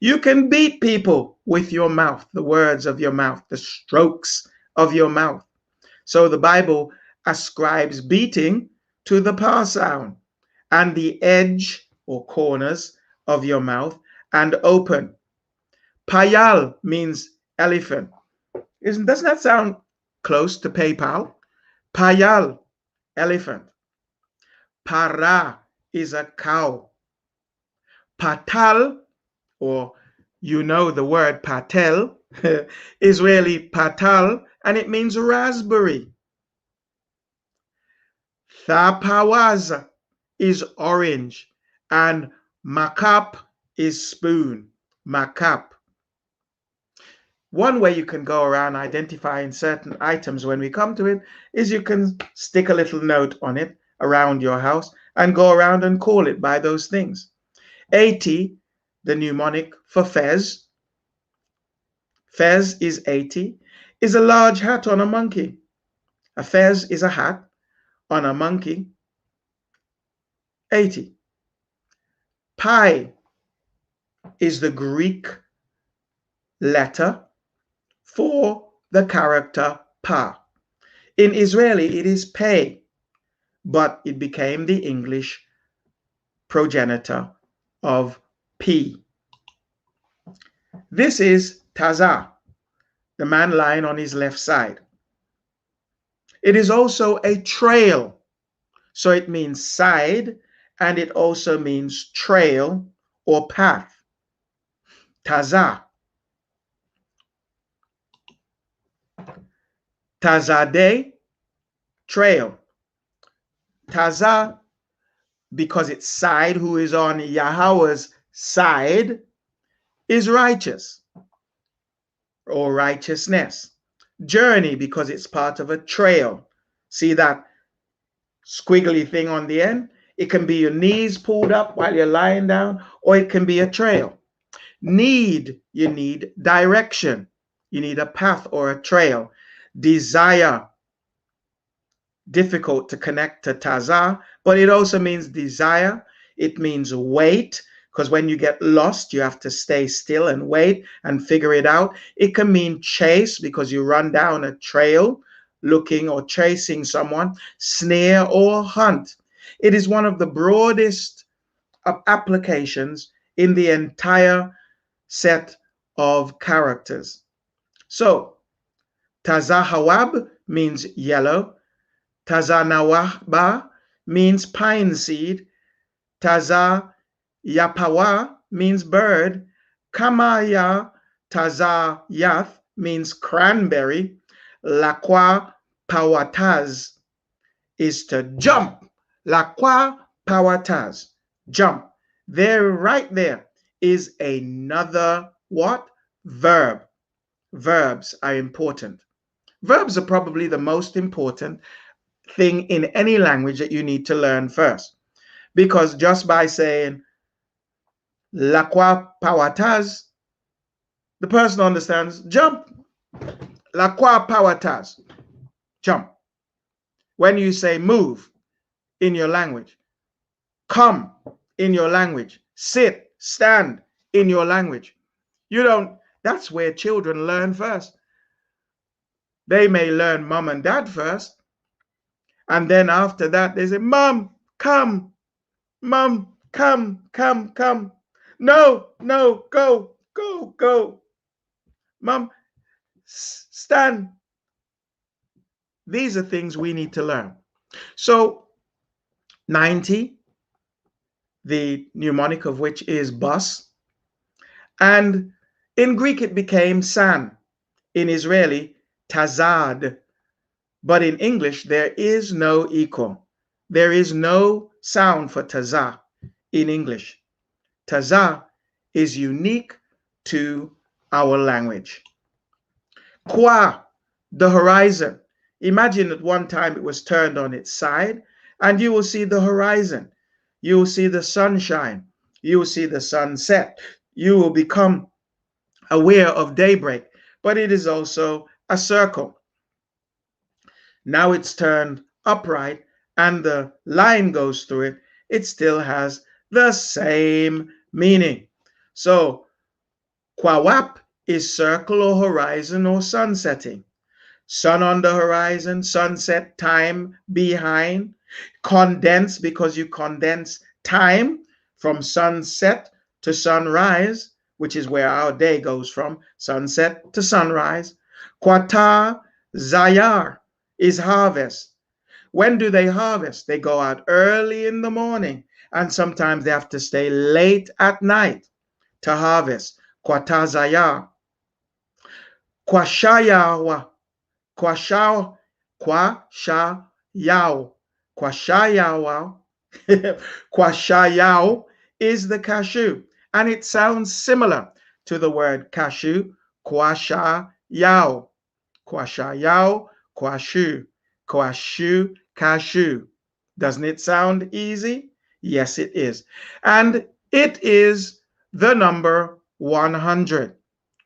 You can beat people with your mouth, the words of your mouth, the strokes of your mouth. So the Bible ascribes beating to the pa sound and the edge or corners of your mouth and open. Payal means elephant. Doesn't that sound close to PayPal? Payal, elephant. Para is a cow. Patal, or you know the word patel, is really patal, and it means raspberry. Thapawaz is orange, and makap is spoon. Makap. One way you can go around identifying certain items when we come to it is you can stick a little note on it around your house and go around and call it by those things. 80, the mnemonic for fez. Fez is 80, is a large hat on a monkey. A fez is a hat on a monkey. 80. Pi is the Greek letter for the character pa. In Israeli, it is pay, but it became the English progenitor of P. This is Tazah, the man lying on his left side. It is also a trail, so it means side, and it also means trail or path. Tazah. Tazadeh, trail. Tazah, because it's side, who is on Yahweh's side, is righteous or righteousness. Journey, because it's part of a trail. See that squiggly thing on the end? It can be your knees pulled up while you're lying down, or it can be a trail. Need, you need direction. You need a path or a trail. Desire, difficult to connect to Tazah, but it also means desire. It means wait, because when you get lost, you have to stay still and wait and figure it out. It can mean chase, because you run down a trail looking or chasing someone. Snare or hunt. It is one of the broadest of applications in the entire set of characters. So, Tazahawab means yellow. Tazanawahba means pine seed. Tazayapawa means bird. Kamaya Tazayath means cranberry. Lakwa Pawataz is to jump. Lakwa Pawataz, jump. There, right there, is another what? Verb. Verbs are important. Verbs are probably the most important thing in any language that you need to learn first. Because just by saying Lakwa Pawataz, the person understands jump. Lakwa Pawataz, jump. When you say move in your language, come in your language, sit, stand in your language. You don't, that's where children learn first. They may learn mom and dad first, and then after that they say, Mom, come, Mom, come, come, come. No, no, go, go, go. Mom, stand. These are things we need to learn. So 90, the mnemonic of which is bus, and in Greek it became san. In Israeli, tazad. But in English, there is no equal. There is no sound for tazah in English. Tazah is unique to our language. Kwa, the horizon. Imagine at one time it was turned on its side, and you will see the horizon. You will see the sunshine. You will see the sunset. You will become aware of daybreak, but it is also a circle. Now it's turned upright and the line goes through it. It still has the same meaning. So Kwawap is circle or horizon or sun setting. Sun on the horizon, sunset, time behind. Condense because you condense time from sunset to sunrise, which is where our day goes from sunset to sunrise. Kwata Zayar is harvest. When do they harvest? They go out early in the morning, and sometimes they have to stay late at night to harvest. Kwata Zayar. Kwashayawa. Kwashaw, Kwashayao, Kwashayao, Kwashayao is the cashew, and it sounds similar to the word cashew, Kwashayao, Kwashayao, Kwashu, Kwashu, cashew. Doesn't it sound easy? Yes, it is. And it is the number 100.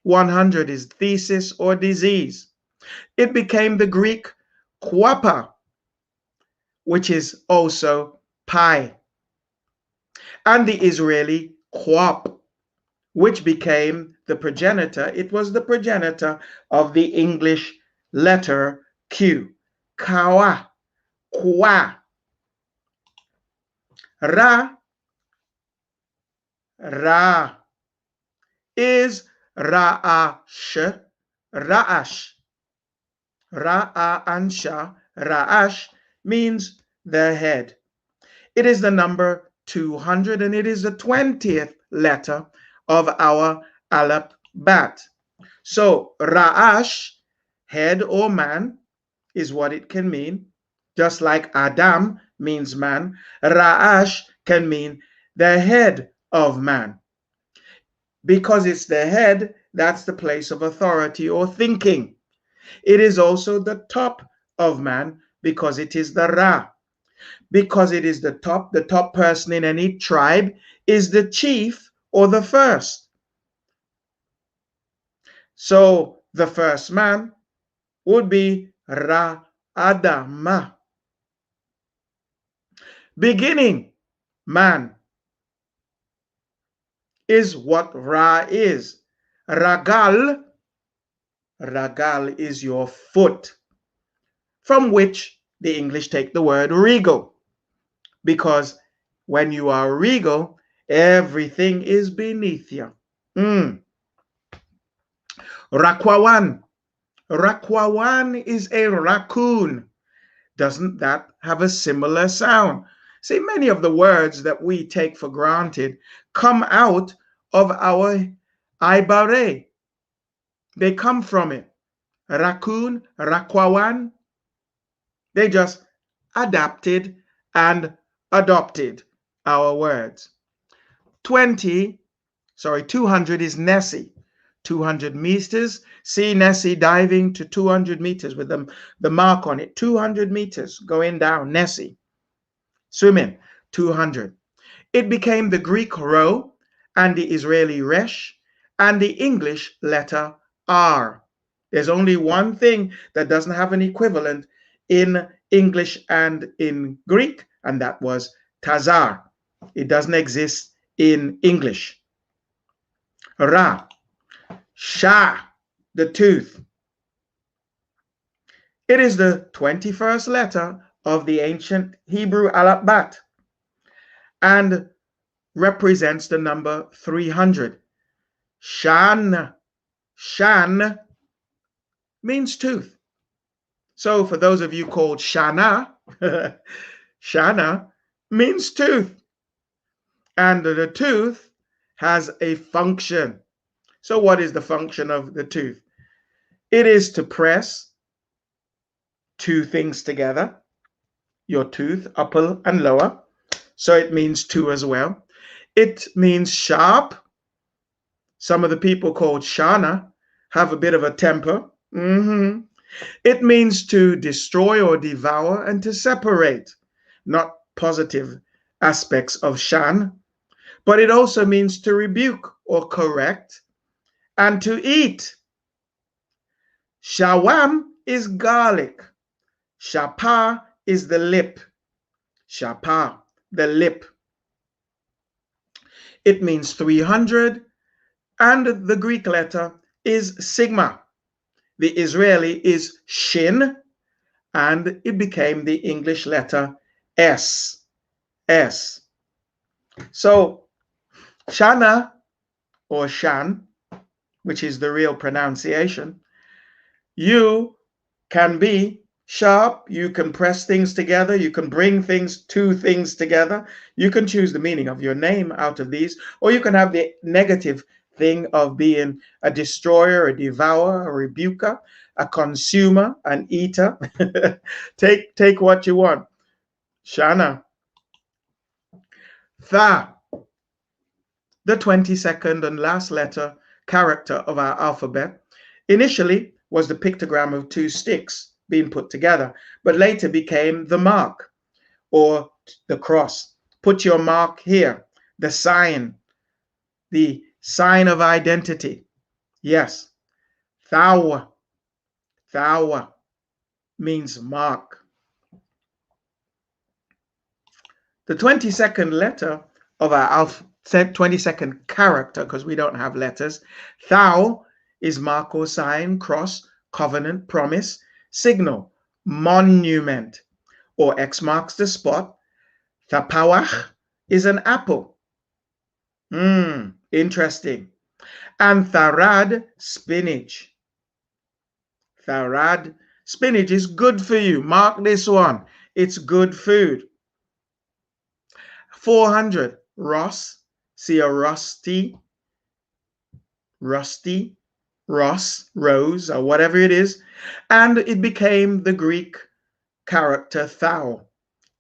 100 is thesis or disease. It became the Greek quapa, which is also pi, and the Israeli quap, which became the progenitor. It was the progenitor of the English letter Q. Kawa, kwa. Ra, ra is ra'ash, ra'ash. Ra'ansha, ra'ash means the head. It is the number 200, and it is the 20th letter of our Alap-bat. So ra'ash, head or man, is what it can mean. Just like Adam means man, ra'ash can mean the head of man. Because it's the head, that's the place of authority or thinking. It is also the top of man because it is the Ra. Because it is the top person in any tribe is the chief or the first. So the first man would be Ra Adama. Beginning man is what Ra is. Ragal is your foot, from which the English take the word regal, because when you are regal, everything is beneath you. Rakwawan. Rakwawan is a raccoon. Doesn't that have a similar sound? See, many of the words that we take for granted come out of our Ibare. They come from it. Raccoon, Rakwawan, they just adapted and adopted our words. 200 is Nessie. 200 meters. See Nessie diving to 200 meters with the mark on it. 200 meters going down, Nessie. Swimming, 200. It became the Greek rho and the Israeli resh and the English letter R. There's only one thing that doesn't have an equivalent in English and in Greek, and that was tazar. It doesn't exist in English. Ra, sha, the tooth. It is the 21st letter of the ancient Hebrew Alap-bat and represents the number 300. Shan means tooth. So for those of you called Shana, Shana means tooth. And the tooth has a function. So what is the function of the tooth? It is to press two things together, your tooth, upper and lower. So it means two as well. It means sharp. Some of the people called Shana have a bit of a temper. It means to destroy or devour and to separate, not positive aspects of Shan, but it also means to rebuke or correct and to eat. Shawam is garlic. Shapa is the lip. Shapa, the lip. It means 300. And the Greek letter is sigma. The Israeli is shin, and it became the English letter S. S. So Shana or Shan, which is the real pronunciation, you can be sharp, you can press things together, you can bring two things together. You can choose the meaning of your name out of these, or you can have the negative thing of being a destroyer, a devourer, a rebuker, a consumer, an eater. Take what you want. Shana. Tha, the 22nd and last character of our alphabet, initially was the pictogram of two sticks being put together, but later became the mark or the cross. Put your mark here, the sign of identity. Yes, thou means mark. The 22nd letter of our alphabet, 22nd character, because we don't have letters, thou is mark or sign, cross, covenant, promise, signal, monument, or X marks the spot. Thapawach is an apple. Interesting. And tharad, spinach. Tharad, spinach is good for you. Mark this one. It's good food. 400, Ross. See a rusty, Ross, Rose, or whatever it is. And it became the Greek character thou.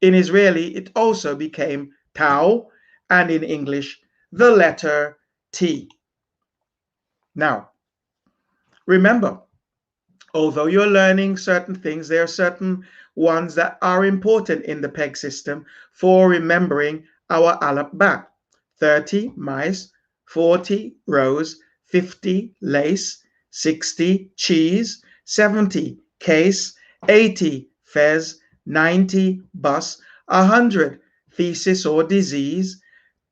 In Israeli, it also became tau, and in English, the letter T. Now, remember, although you're learning certain things, there are certain ones that are important in the PEG system for remembering our Alap-bat. 30 mice, 40 rose, 50 lace, 60 cheese, 70 case, 80 fez, 90 bus, 100 thesis or disease,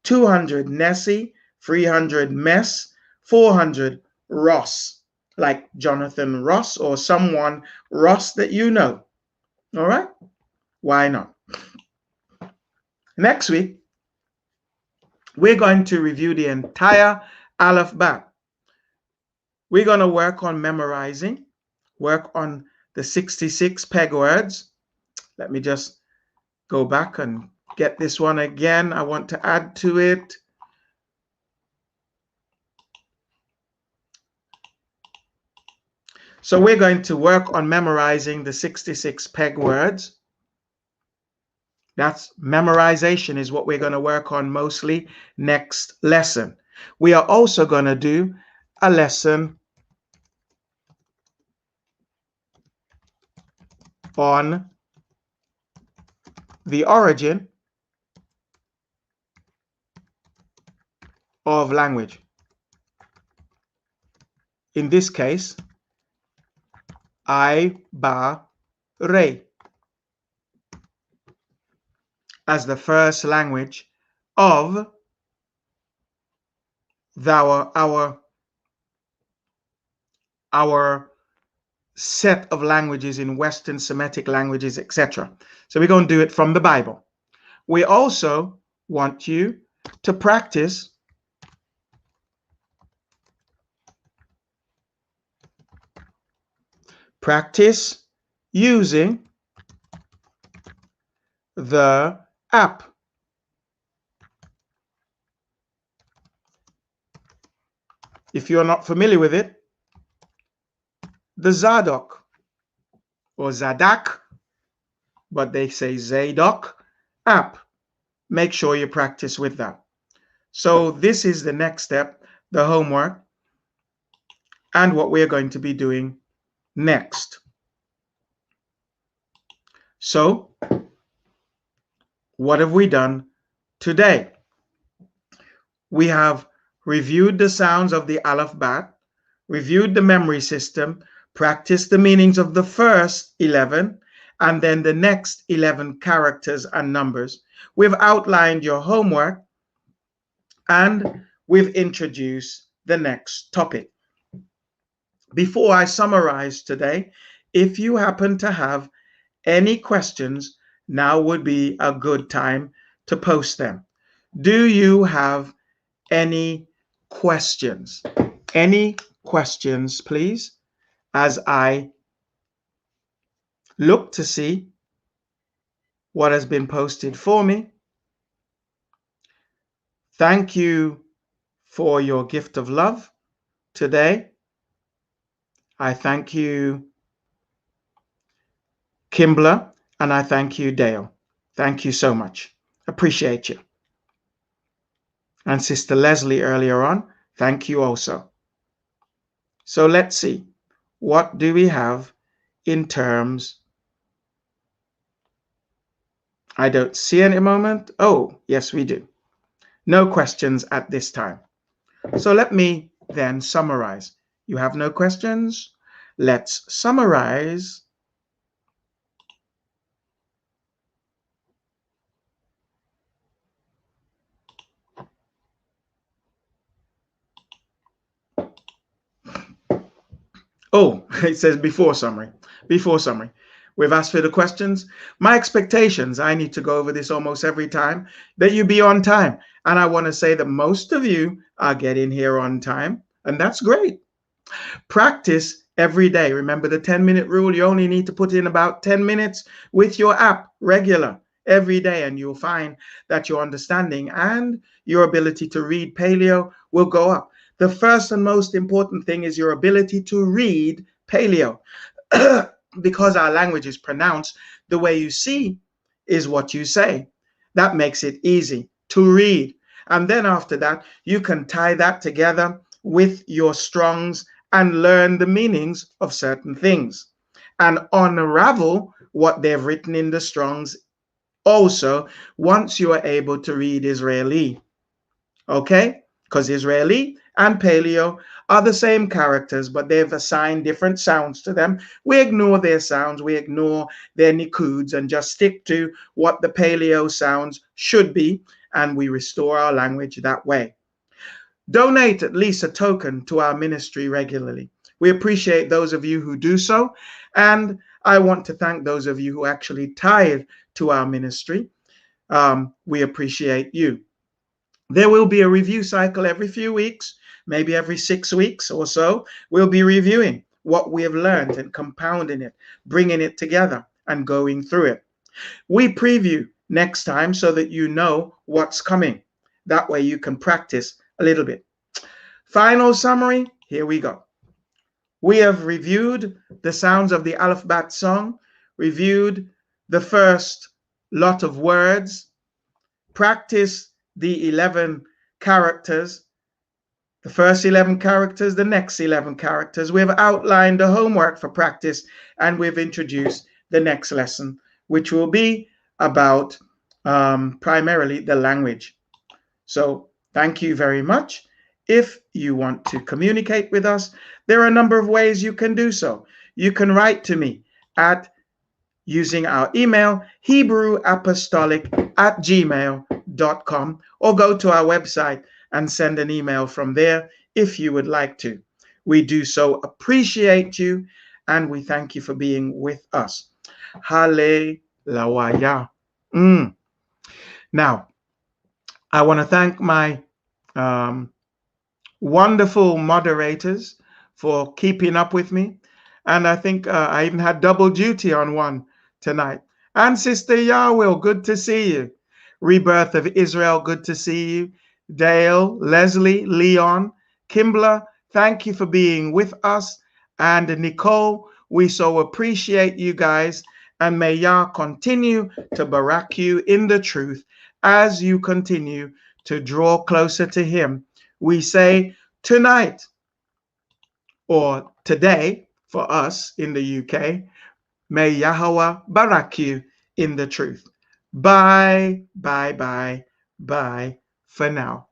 200 Nessie, 300 mess, 400 Ross, like Jonathan Ross or someone Ross that you know. All right? Why not? Next week, we're going to review the entire Alap-bat. We're going to work on memorizing, work on the 66 peg words. Let me just go back and get this one again. I want to add to it. So we're going to work on memorizing the 66 peg words. That's memorization is what we're going to work on mostly next lesson. We are also going to do a lesson on the origin of language. In this case, I, ba, re, as the first language of our set of languages in Western Semitic languages, etc. So we're going to do it from the Bible. We also want you to practice using the app. If you're not familiar with it, the Zadok or Zadak, but they say Zadok app. Make sure you practice with that. So this is the next step, the homework, and what we're going to be doing next. So what have we done today? We have reviewed the sounds of the Alap-bat, reviewed the memory system, practiced the meanings of the first 11, and then the next 11 characters and numbers. We've outlined your homework, and we've introduced the next topic. Before I summarize today, if you happen to have any questions, now would be a good time to post them. Do you have any questions? Any questions, please, as I look to see what has been posted for me. Thank you for your gift of love today. I thank you, Kimbler, and I thank you, Dale. Thank you so much. Appreciate you. And Sister Leslie earlier on, thank you also. So let's see. What do we have in terms? I don't see any moment. Oh, yes, we do. No questions at this time. So let me then summarize. You have no questions? Let's summarize. Oh, it says before summary. Before summary. We've asked for the questions. My expectations, I need to go over this almost every time, that you be on time. And I want to say that most of you are getting here on time, and that's great. Practice every day. Remember the 10-minute rule. You only need to put in about 10 minutes with your app regular every day, and you'll find that your understanding and your ability to read paleo will go up. The first and most important thing is your ability to read paleo. Because our language is pronounced, the way you see is what you say. That makes it easy to read. And then after that, you can tie that together with your Strongs and learn the meanings of certain things and unravel what they've written in the Strongs also once you are able to read Israeli. Okay? Because Israeli and Paleo are the same characters, but they've assigned different sounds to them. We ignore their sounds, we ignore their nikuds and just stick to what the Paleo sounds should be, and we restore our language that way. Donate at least a token to our ministry regularly. We appreciate those of you who do so, and I want to thank those of you who actually tithe to our ministry. We appreciate you. There will be a review cycle every few weeks, maybe every 6 weeks or so. We'll be reviewing what we have learned and compounding it, bringing it together and going through it. We preview next time so that you know what's coming. That way you can practice a little bit. Final summary, here we go. We have reviewed the sounds of the Alap-bat song, reviewed the first lot of words, practice the 11 characters, the first 11 characters, the next 11 characters. We've outlined the homework for practice, and we've introduced the next lesson, which will be about primarily the language. So thank you very much. If you want to communicate with us, there are a number of ways you can do so. You can write to me at using our email, HebrewApostolic@gmail.com, or go to our website and send an email from there if you would like to. We do so appreciate you, and we thank you for being with us. Hallelujah. Now, I want to thank my wonderful moderators for keeping up with me. And I think I even had double duty on one tonight. And Sister Yahweh, good to see you. Rebirth of Israel, good to see you. Dale, Leslie, Leon, Kimbler, thank you for being with us. And Nicole, we so appreciate you guys. And may Yah continue to barak you in the truth as you continue to draw closer to him. We say tonight, or today for us in the UK, may Yahweh barak you in the truth. Bye, bye, bye, bye for now.